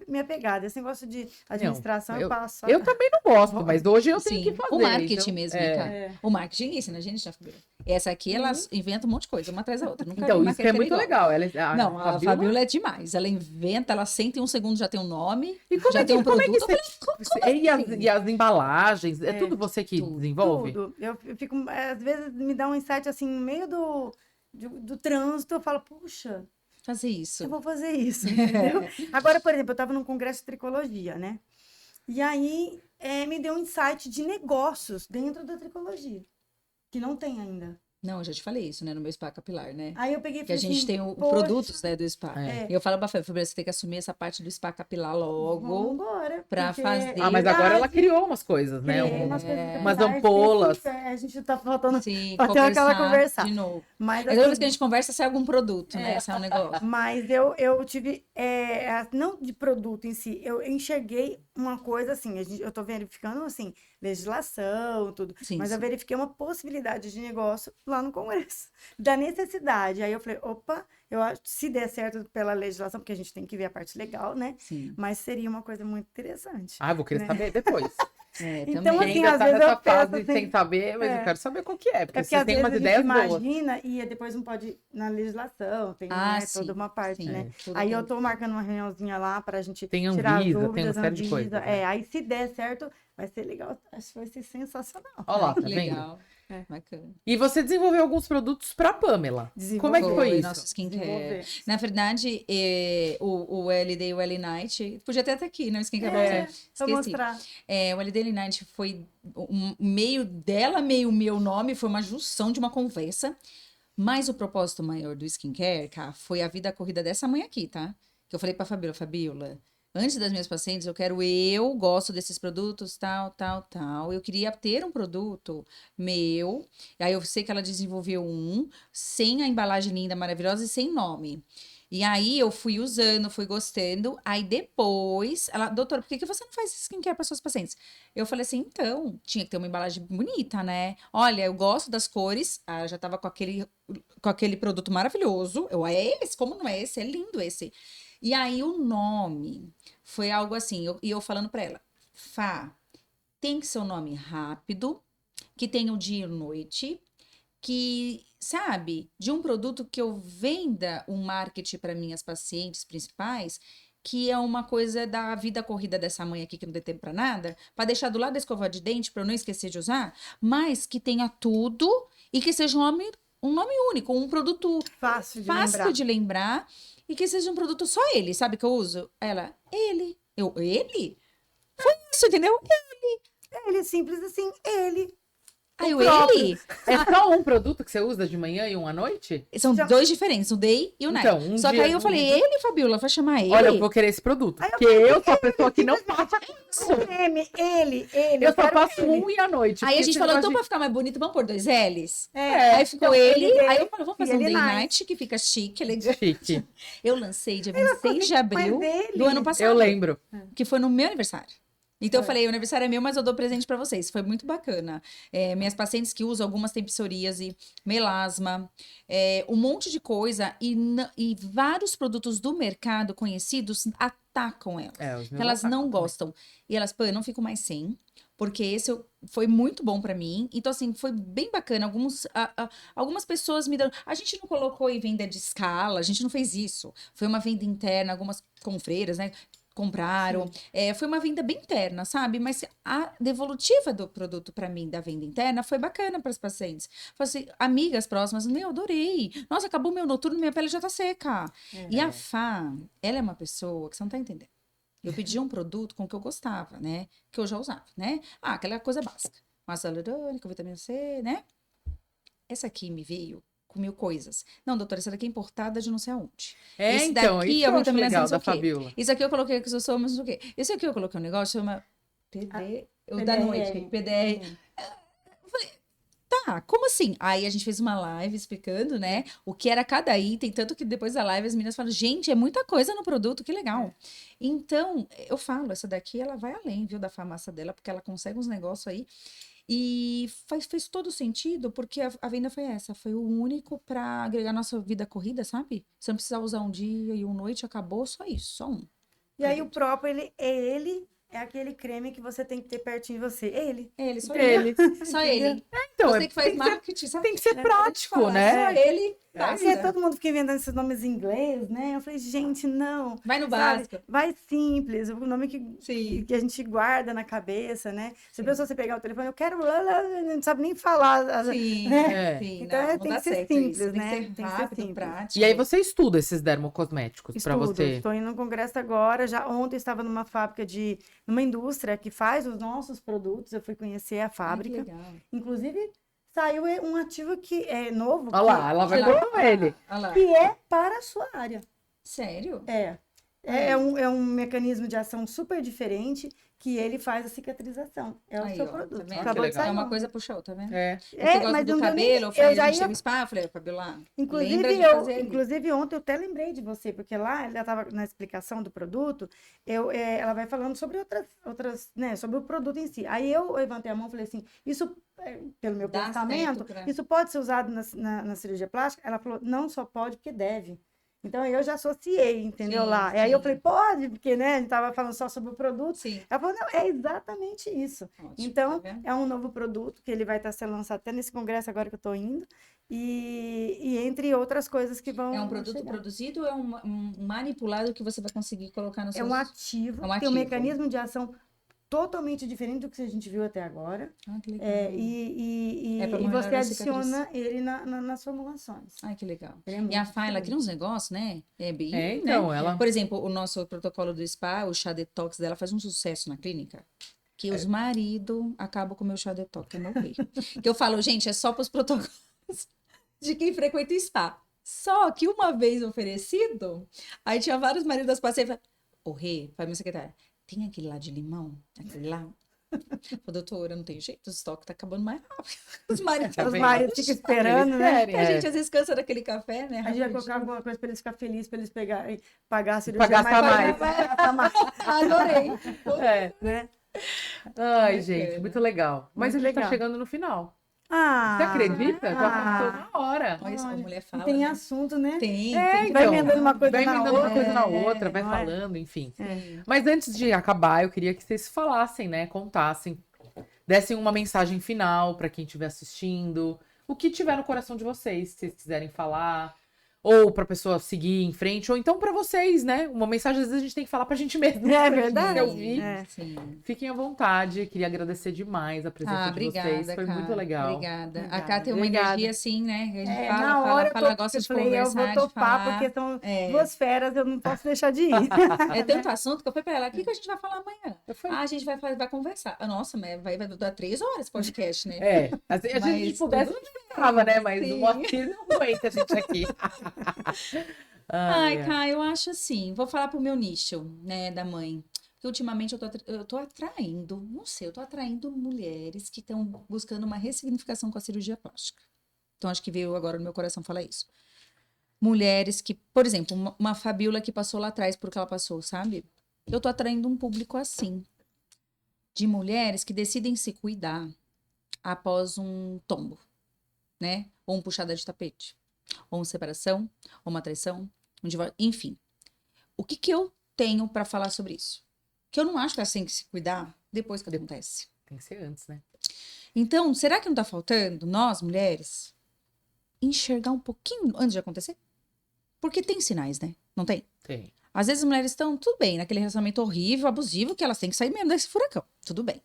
Minha pegada. Esse negócio de administração, eu passo. Eu também não gosto, mas hoje eu tenho Sim, que fazer. o marketing então, mesmo, é. cara. O marketing ensina a gente, né, Fabiola? Essa aqui, ela inventa um monte de coisa, uma atrás da outra. Nunca Então, vi uma isso que é aquele muito igual. legal. Não, a Fabiola é demais. Ela inventa, ela senta em um segundo já tem um nome, E como já é tem um como é que produto. e as embalagens, é tudo você que tudo. desenvolve? Tudo. Eu fico, às vezes, me dá um insight assim, no meio do trânsito, eu falo, puxa, Fazer isso. eu vou fazer isso, entendeu? Agora, por exemplo, eu estava num congresso de tricologia, né? E aí, me deu um insight de negócios dentro da tricologia, que não tem ainda. Não, eu já te falei isso, né, no meu spa capilar, né? Aí eu peguei e Que a falei gente assim, tem o poxa, produtos, né, do spa. É. E eu falo pra Fabiola, você tem que assumir essa parte do spa capilar logo. vambora, pra porque fazer. é Ah, mas agora ela verdade, criou umas coisas, né? criei umas coisas umas capilares ampolas. específicas, a gente tá faltando Sim, pra ter aquela conversar conversa. de novo. Mas, Aí toda vez assim, que a gente conversa, sai algum produto, né? Sai um negócio. mas eu tive, não de produto em si, eu enxerguei uma coisa assim, eu tô verificando, assim, legislação, tudo, Sim, mas eu sim. verifiquei uma possibilidade de negócio lá no Congresso, da necessidade. Aí eu falei, opa, eu acho que se der certo pela legislação, porque a gente tem que ver a parte legal, né? Sim. Mas seria uma coisa muito interessante. Ah, vou querer né? saber depois. É, Então, também. Quem assim, ainda às tá vezes nessa eu penso fase assim, sem saber, mas eu quero saber qual que é, porque porque você às tem vezes umas a gente ideias boas. imagina e depois não pode ir na legislação, tem Ah, né, sim, toda uma parte, sim. né? Tudo Aí tem. eu tô marcando uma reuniãozinha lá pra gente Tem tirar as Anvisa, tem dúvidas, uma série de Anvisa. coisas, né? Aí se der certo, vai ser legal, acho que vai ser sensacional. Olha lá, Que tá vendo? legal. É. Bacana. E você desenvolveu alguns produtos pra Pamela. Como é que foi isso? Nosso skincare. Desenvolver. Na verdade, o LD e o L-Night, podia até estar aqui, né? O skincare pra É, você. vou Esqueci. mostrar. O LD L-Night foi meio dela, meio meu nome, foi uma junção de uma conversa. Mas o propósito maior do skincare, cara, foi a vida corrida dessa mãe aqui, tá? Que eu falei pra Fabiola, antes das minhas pacientes, eu gosto desses produtos, tal, tal, tal. Eu queria ter um produto meu. Aí eu sei que ela desenvolveu um, sem a embalagem linda, maravilhosa e sem nome. E aí eu fui usando, fui gostando. Aí depois, ela, doutora, por que você não faz skincare para suas pacientes? Eu falei assim, então, tinha que ter uma embalagem bonita, né? Olha, eu gosto das cores. Ah, ela já tava com aquele produto maravilhoso. É esse? Como não é esse? É lindo esse. E aí o nome foi algo assim, eu falando para ela, Fá, tem que ser um nome rápido, que tenha o dia e noite, que, sabe, de um produto que eu venda um marketing para minhas pacientes principais, que é uma coisa da vida corrida dessa mãe aqui que não tem tempo para nada, para deixar do lado da escova de dente, para eu não esquecer de usar, mas que tenha tudo e que seja um nome único, um produto Fácil de fácil lembrar. de lembrar e que seja um produto só ele, sabe que eu uso? Ela, ele. Ele? Foi isso, entendeu? Ele é simples assim, ele. Aí o próprio. ele É só um produto que você usa de manhã e um à noite? são Já- dois diferentes, o day e o night. Então, um Só que dia- aí eu falei, ele, Fabiola, vai chamar ele. Olha, eu vou querer esse produto. Aí eu Porque eu sou a pessoa que não passa isso. O M, ele. Eu só quero faço ele. um e à noite. Aí a porque gente esse falou, então negócio pra ficar mais bonito, vamos pôr dois L's? É, Aí ficou então, ele, ele aí day eu falei, vamos e fazer um ele day night. night, que fica chique, de elegante. chique. Eu lancei dia 26 de abril mas ele- do ano passado. Eu lembro. Que foi no meu aniversário. Então eu falei, o aniversário é meu, mas eu dou presente pra vocês. Foi muito bacana. Minhas pacientes que usam, algumas têm psoríase, melasma, um monte de coisa. E vários produtos do mercado conhecidos atacam elas. Os meus Elas atacam não também. gostam. E elas, pô, eu não fico mais sem. Porque foi muito bom pra mim. Então, assim, foi bem bacana. Algumas pessoas me deram. A gente não colocou em venda de escala, a gente não fez isso. Foi uma venda interna, algumas confreiras, né? Compraram. Foi uma venda bem interna, sabe? Mas a devolutiva do produto pra mim, da venda interna, foi bacana para as pacientes. Falei assim, amigas próximas, meu, adorei. Nossa, acabou meu noturno, minha pele já tá seca. E a Fá, ela é uma pessoa que você não tá entendendo. Eu pedi um produto com o que eu gostava, né? Que eu já usava, né? Aquela coisa básica. Ácido hialurônico, vitamina C, né? Essa aqui me veio com 1000 coisas. Não, doutora, essa daqui é importada de não sei aonde. Esse Então, daqui isso é eu acho vitamina C, legal não sei da o quê. Fabiola. Isso aqui eu coloquei que eu sou, mas não sei o quê. Esse aqui eu coloquei um negócio, chama o da PDR. noite, PDR. Ah, como assim? Aí a gente fez uma live explicando, né, o que era cada item, tanto que depois da live as meninas falaram, gente, é muita coisa no produto, que legal. Então, eu falo, essa daqui, ela vai além, viu, da farmácia dela, porque ela consegue uns negócios aí. E fez todo sentido, porque a venda foi essa, foi o único para agregar nossa vida corrida, sabe? Você não precisava usar um dia e uma noite, acabou, só isso, só um. E aí o próprio, ele é aquele creme que você tem que ter pertinho de você. Ele, só Ele. ele. Só ele. Então, Você que faz tem que ser- marketing, sabe? Tem que ser prático, Só né? ele, Porque basta. todo mundo fica inventando esses nomes em inglês, né? Eu falei, gente, não. Vai no Sabe? básico. Vai simples, o nome Sim. que a gente guarda na cabeça, né? Se a pessoa você pegar o telefone, eu quero, lá, lá, não sabe nem falar. Sim, É. sim. Então, não, tem não que dá ser certo simples, isso. Tem né? que Tem ser que ser rápido, simples. prático. E aí você estuda esses dermocosméticos pra Estudo, você. estou indo no congresso agora. Já ontem estava numa fábrica numa indústria que faz os nossos produtos. Eu fui conhecer a Ai, que fábrica. legal. Inclusive, saiu um ativo que é novo, Olha lá, ela vai Sei lá. com ele. Olha lá. que é para a sua área. Sério? É um mecanismo de ação super diferente que ele faz a cicatrização. É o Aí, seu ó, tá produto. vendo? Acabou Que de sair É uma ontem. coisa puxa a outra, tá vendo? É. Você gosta mas do não deu nem- cabelo, eu falei, eu a já gente ia- teve um spa, eu falei, Fabiola, lembra Inclusive, de fazer ali. inclusive, ontem eu até lembrei de você, porque lá ela estava na explicação do produto, ela vai falando sobre outras, né, sobre o produto em si. Aí eu levantei a mão e falei assim, isso, pelo meu Dá pensamento, certo pra- isso pode ser usado na cirurgia plástica? Ela falou, não só pode, porque deve. Então, eu já associei, entendeu, Sim, lá. E aí eu sim. falei, pode, porque, né, a gente estava falando só sobre o produto. Sim. Ela falou, não, é exatamente isso. Ótimo, Então, tá vendo? é um novo produto que ele vai estar sendo lançado até nesse congresso agora que eu estou indo. E entre outras coisas que vão É um produto chegar. produzido ou é um manipulado que você vai conseguir colocar no É seu... um ativo, É um tem um ativo. mecanismo de ação totalmente diferente do que a gente viu até agora. Ah, que legal. E pra você melhorar a cicatriz. adiciona ele nas formulações. Ai, que legal. Ele é E muito a Fá, ela diferente. cria uns negócios, né? É bem, É, então, né? ela. Por exemplo, o nosso protocolo do spa, o chá detox dela faz um sucesso na clínica. Que os maridos acabam com o meu chá detox, é meu rei. Que eu falo, gente, é só para os protocolos de quem frequenta o spa. Só que uma vez oferecido, aí tinha vários maridos das pacientes e falaram, ô Rê, vai minha secretária, tem aquele lá de limão? Aquele lá? Falei, doutora, não tem jeito, o estoque tá acabando mais rápido. Os maridos Tá Os vendo? maridos ficam esperando, né? Querem, A gente às vezes cansa daquele café, né? A gente vai rapidinho. colocar alguma coisa para eles ficarem felizes, para eles pagar a cirurgia. Pra gastar mas mais. vai gastar mais, Adorei. É. né? Ai, Bacana. gente, muito legal. Mas Muito a gente tá legal. chegando no final. Ah, Você acredita? Já passou ah, na hora. Olha isso, a Olha, mulher e fala, tem né? assunto, né? Tem, É, tem. Vai então, emendando uma coisa vai na emendando uma coisa na outra, outra, vai não é? falando, enfim. Sim. Mas antes de acabar, eu queria que vocês falassem, né? Contassem, dessem uma mensagem final pra quem estiver assistindo, o que tiver no coração de vocês, se vocês quiserem falar, ou pra pessoa seguir em frente, ou então pra vocês, né? Uma mensagem às vezes a gente tem que falar pra gente mesmo. É pra verdade. gente ouvir. É. Sim. Fiquem à vontade, queria agradecer demais a presença de Obrigada, vocês, foi muito Cá. legal. Obrigada. A Obrigada, Cá tem uma obrigada. energia assim, né? Que a gente Na fala, hora fala, eu gosta de falei, eu vou conversar, de topar, falar. porque são É. 2 feras, eu não posso deixar de ir. É tanto assunto que eu falei pra ela, o que que a gente vai falar amanhã? Eu falei, Ah, a gente vai conversar. Ah, nossa, mas vai dar 3 horas esse podcast, né? é, a gente Mas pudesse, a tudo gente ficava, né? Mas Sim. o Moacir não aguenta a gente aqui. Ai, é. Cá, eu acho assim, vou falar pro meu nicho, né, da mãe. Porque ultimamente eu tô atraindo, não sei, eu tô atraindo mulheres que estão buscando uma ressignificação com a cirurgia plástica. Então, acho que veio agora no meu coração falar isso. Mulheres que, por exemplo, uma Fabiola que passou lá atrás por que ela passou, sabe? Eu tô atraindo um público assim. De mulheres que decidem se cuidar após um tombo, né? Ou um puxada de tapete. Ou uma separação, ou uma traição, um divórcio, enfim. O que que eu tenho pra falar sobre isso? Que eu não acho que elas têm que se cuidar depois que acontece. Tem que ser antes, né? Então, será que não tá faltando, nós, mulheres, enxergar um pouquinho antes de acontecer? Porque tem sinais, né? Não tem? Tem. Às vezes as mulheres estão, tudo bem, naquele relacionamento horrível, abusivo, que elas têm que sair mesmo desse furacão. Tudo bem.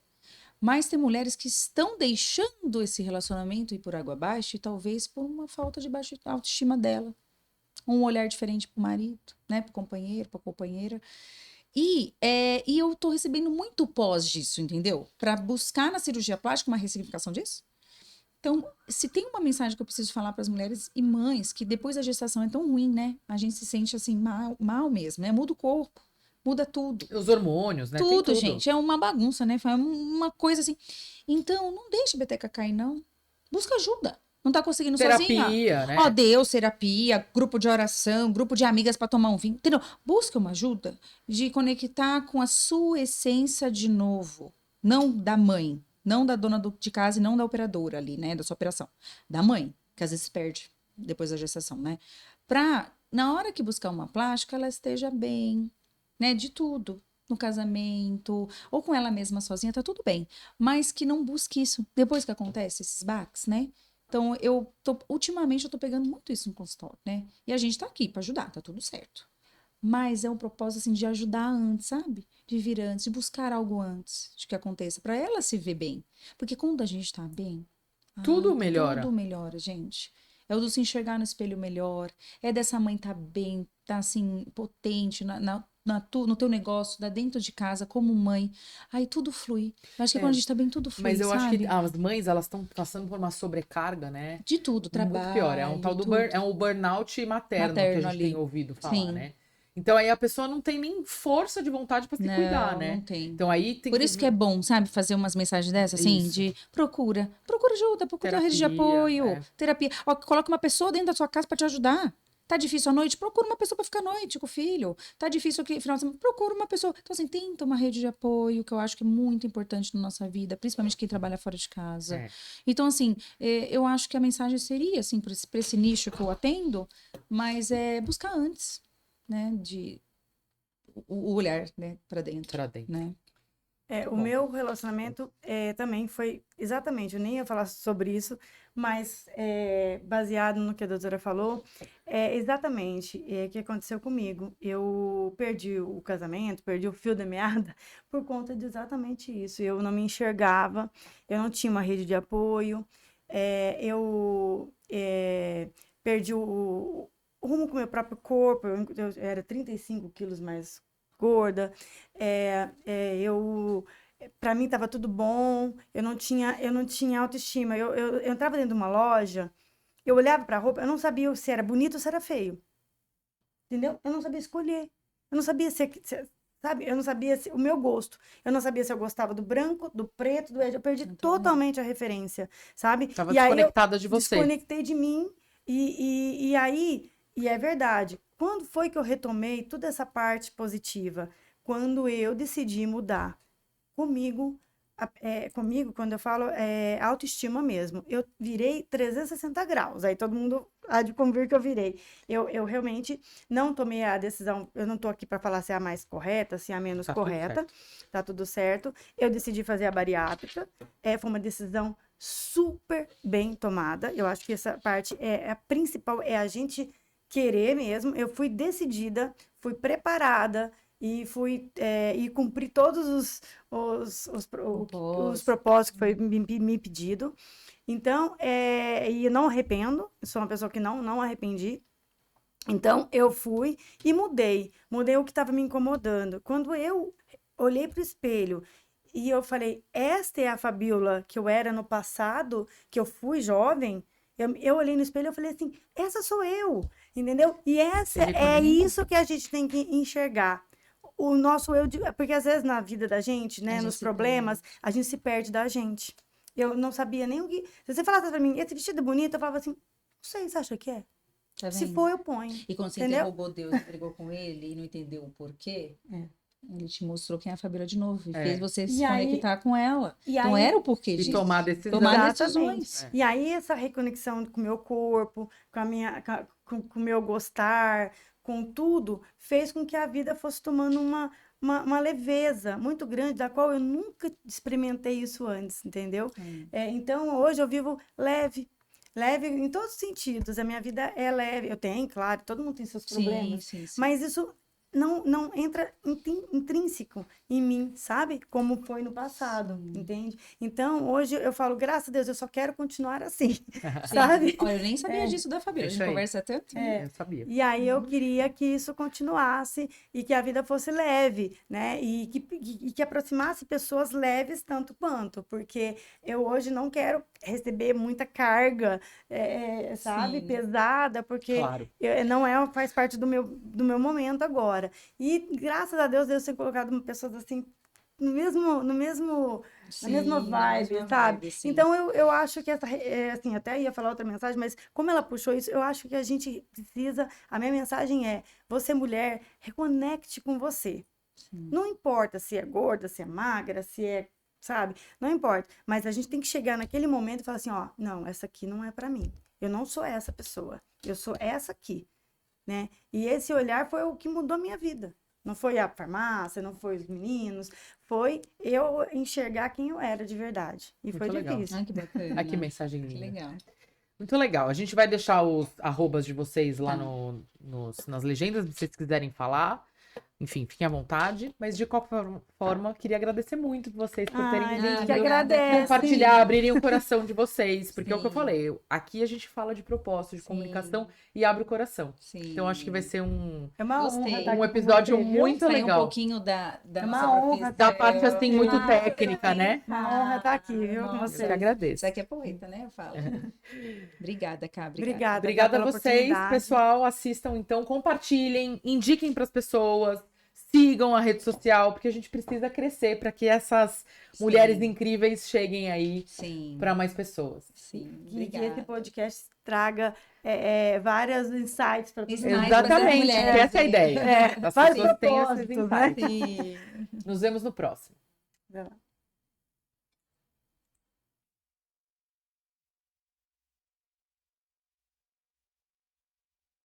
Mas tem mulheres que estão deixando esse relacionamento ir por água abaixo e talvez por uma falta de baixa autoestima dela. Um olhar diferente pro marido, né? Pro companheiro, pra companheira. E eu tô recebendo muito pós disso, entendeu? Pra buscar na cirurgia plástica uma ressignificação disso. Então, se tem uma mensagem que eu preciso falar para as mulheres e mães, que depois da gestação é tão ruim, né? A gente se sente assim, mal mesmo, né? Muda o corpo, muda tudo. Os hormônios, né? Tem Tudo, gente. É uma bagunça, né? É uma coisa assim. Então, não deixe a beteca cair, não. busca ajuda. Não tá conseguindo sozinha. Terapia, né? Ó, Deus, terapia, grupo de oração, grupo de amigas para tomar um vinho. Entendeu? Busca uma ajuda de conectar com a sua essência de novo. Não da mãe, não da dona de casa e não da operadora ali, né? Da sua operação. Da mãe, que às vezes perde depois da gestação, né? Pra, na hora que buscar uma plástica, ela esteja bem, né? De tudo. No casamento, ou com ela mesma sozinha, tá tudo bem. Mas que não busque isso. Depois que acontece esses baques, né? Então, ultimamente, eu tô pegando muito isso no consultório, né? E a gente tá aqui pra ajudar, tá tudo certo. Mas é um propósito, assim, de ajudar antes, sabe? De vir antes, de buscar algo antes de que aconteça, pra ela se ver bem. Porque quando a gente tá bem, Tudo melhora. tudo melhora, gente. É o do se enxergar no espelho melhor, é dessa mãe tá bem, tá, assim, potente no teu negócio, dentro de casa, como mãe. Aí tudo flui. Eu acho que quando a gente tá bem, tudo flui, Mas eu acho que sabe? as mães, elas estão passando por uma sobrecarga, né? De tudo, trabalho, Muito pior. É um tal do tudo. é um burnout materno que a Materno gente tem ali. ouvido falar, Sim. né? Então aí a pessoa não tem nem força de vontade pra se cuidar, né? Não tem. Então aí tem Por isso que é bom, sabe, fazer umas mensagens dessas, assim, Isso. de procura ajuda, procura uma rede de Terapia, apoio, terapia. Ó, coloca uma pessoa dentro da sua casa pra te ajudar. Tá difícil à noite? Procura uma pessoa pra ficar à noite com o filho. Tá difícil aqui, final de semana? Procura uma pessoa. Então, assim, tenta uma rede de apoio, que eu acho que é muito importante na nossa vida, principalmente quem trabalha fora de casa. É. Então, assim, eu acho que a mensagem seria, assim, pra esse nicho que eu atendo, mas é buscar antes, né, o olhar, né, pra dentro, Pra dentro. né? O meu relacionamento também foi exatamente, eu nem ia falar sobre isso, mas baseado no que a doutora falou, exatamente o que aconteceu comigo. Eu perdi o casamento, perdi o fio da meada por conta de exatamente isso. Eu não me enxergava, eu não tinha uma rede de apoio, eu perdi o rumo com o meu próprio corpo, eu era 35 quilos mais gorda, para mim estava tudo bom, eu não tinha autoestima. Eu entrava dentro de uma loja, eu olhava para a roupa, eu não sabia se era bonito ou se era feio, entendeu? Eu não sabia escolher, eu não sabia sabe, eu não sabia o meu gosto, eu não sabia se eu gostava do branco, do preto, eu perdi totalmente a referência, sabe? Tava E aí eu desconectada de você. desconectei de mim e aí, e é verdade, quando foi que eu retomei toda essa parte positiva? Quando eu decidi mudar comigo, comigo, quando eu falo, autoestima mesmo, eu virei 360 graus, aí todo mundo há de convir que eu virei. Eu realmente não tomei a decisão, eu não tô aqui para falar se é a mais correta, se é a menos Tá tudo correta, tá tudo certo. Eu decidi fazer a bariátrica, foi uma decisão super bem tomada, eu acho que essa parte a principal, é a gente querer mesmo. Eu fui decidida, fui preparada e e cumpri todos os propósitos que foi me pedido. Então, e eu não arrependo, sou uma pessoa que não arrependi. Então, eu fui e mudei o que estava me incomodando. Quando eu olhei para o espelho e eu falei, esta é a Fabiola que eu era no passado, que eu fui jovem, eu olhei no espelho e falei assim, essa sou eu, entendeu? E isso que a gente tem que enxergar. O nosso eu, porque às vezes na vida da gente, né, nos problemas, a gente se perde da gente. Eu não sabia nem o que... Se você falasse pra mim, esse vestido é bonito, eu falava assim, não sei, você acha que é? Tá Se vendo? for, eu ponho. E quando você entendeu? interrogou Deus e brigou com ele e não entendeu o porquê, ele te mostrou quem é a Fabiola de novo e fez você se conectar com ela. Então era o porquê E disso. tomar decisões. Tomar decisões. E aí essa reconexão com o meu corpo, com o meu gostar, com tudo, fez com que a vida fosse tomando uma leveza muito grande, da qual eu nunca experimentei isso antes, entendeu? Então, hoje eu vivo leve em todos os sentidos. A minha vida é leve. Eu tenho, claro, todo mundo tem seus problemas. Sim. Mas isso não entra intrínseco em mim, sabe? Como foi no passado, entende? Então, hoje eu falo, graças a Deus, eu só quero continuar assim, sabe? Olha, eu nem sabia disso da Fabiola. A gente conversa tanto. Eu sabia. E aí eu queria que isso continuasse e que a vida fosse leve, né? E que aproximasse pessoas leves tanto quanto, porque eu hoje não quero receber muita carga, sabe? Sim. Pesada, porque Claro. faz parte do meu momento agora. E graças a Deus tem colocado pessoas assim no mesmo na mesma Sim, na vibe, mesma sabe? vibe, sim. Então, eu acho que assim, até ia falar outra mensagem, mas como ela puxou isso, eu acho que a gente precisa, a minha mensagem é, você mulher, reconecte com você. Não importa se é gorda, se é magra, se é, sabe? Não importa. Mas a gente tem que chegar naquele momento e falar assim, ó, não, essa aqui não é pra mim. Eu não sou essa pessoa. Eu sou essa aqui, né? E esse olhar foi o que mudou a minha vida. Não foi a farmácia, não foi os meninos, foi eu enxergar quem eu era de verdade. E foi Muito legal. difícil. Ai, que bacana. Ah, que mensagem Que linda. legal. Muito legal. A gente vai deixar os arrobas de vocês lá nas legendas, se vocês quiserem falar. Enfim, fiquem à vontade. Mas de qualquer forma, queria agradecer muito vocês por terem Ai, a vindo. gente que obrigada, agradece. Compartilhar, abrirem o coração de vocês. Porque é o que eu Sim. falei. Aqui a gente fala de propósito, de Sim. comunicação e abre o coração. Sim. Então acho que vai ser um É uma Gostei. honra estar aqui com episódio você, viu? muito Sair legal. um pouquinho da É nossa uma honra profissão. Da parte assim, muito Ah, técnica, né? Uma honra estar aqui, viu, com Nossa, Eu você. que agradeço. Isso aqui é poeta, né? Eu falo. Obrigada, Cá. Obrigada. Obrigada a pela vocês, oportunidade. pessoal. Assistam então, compartilhem, indiquem para as pessoas, sigam a rede social, porque a gente precisa crescer para que essas Sim. mulheres incríveis cheguem aí Sim. para mais pessoas. Sim. Que esse Obrigada. podcast traga vários insights para todo mundo. Insights pra Exatamente, mulheres, que essa é a sim. ideia. As vários pessoas têm esses propósitos, né? insights. Sim. Nos vemos no próximo. Vai lá.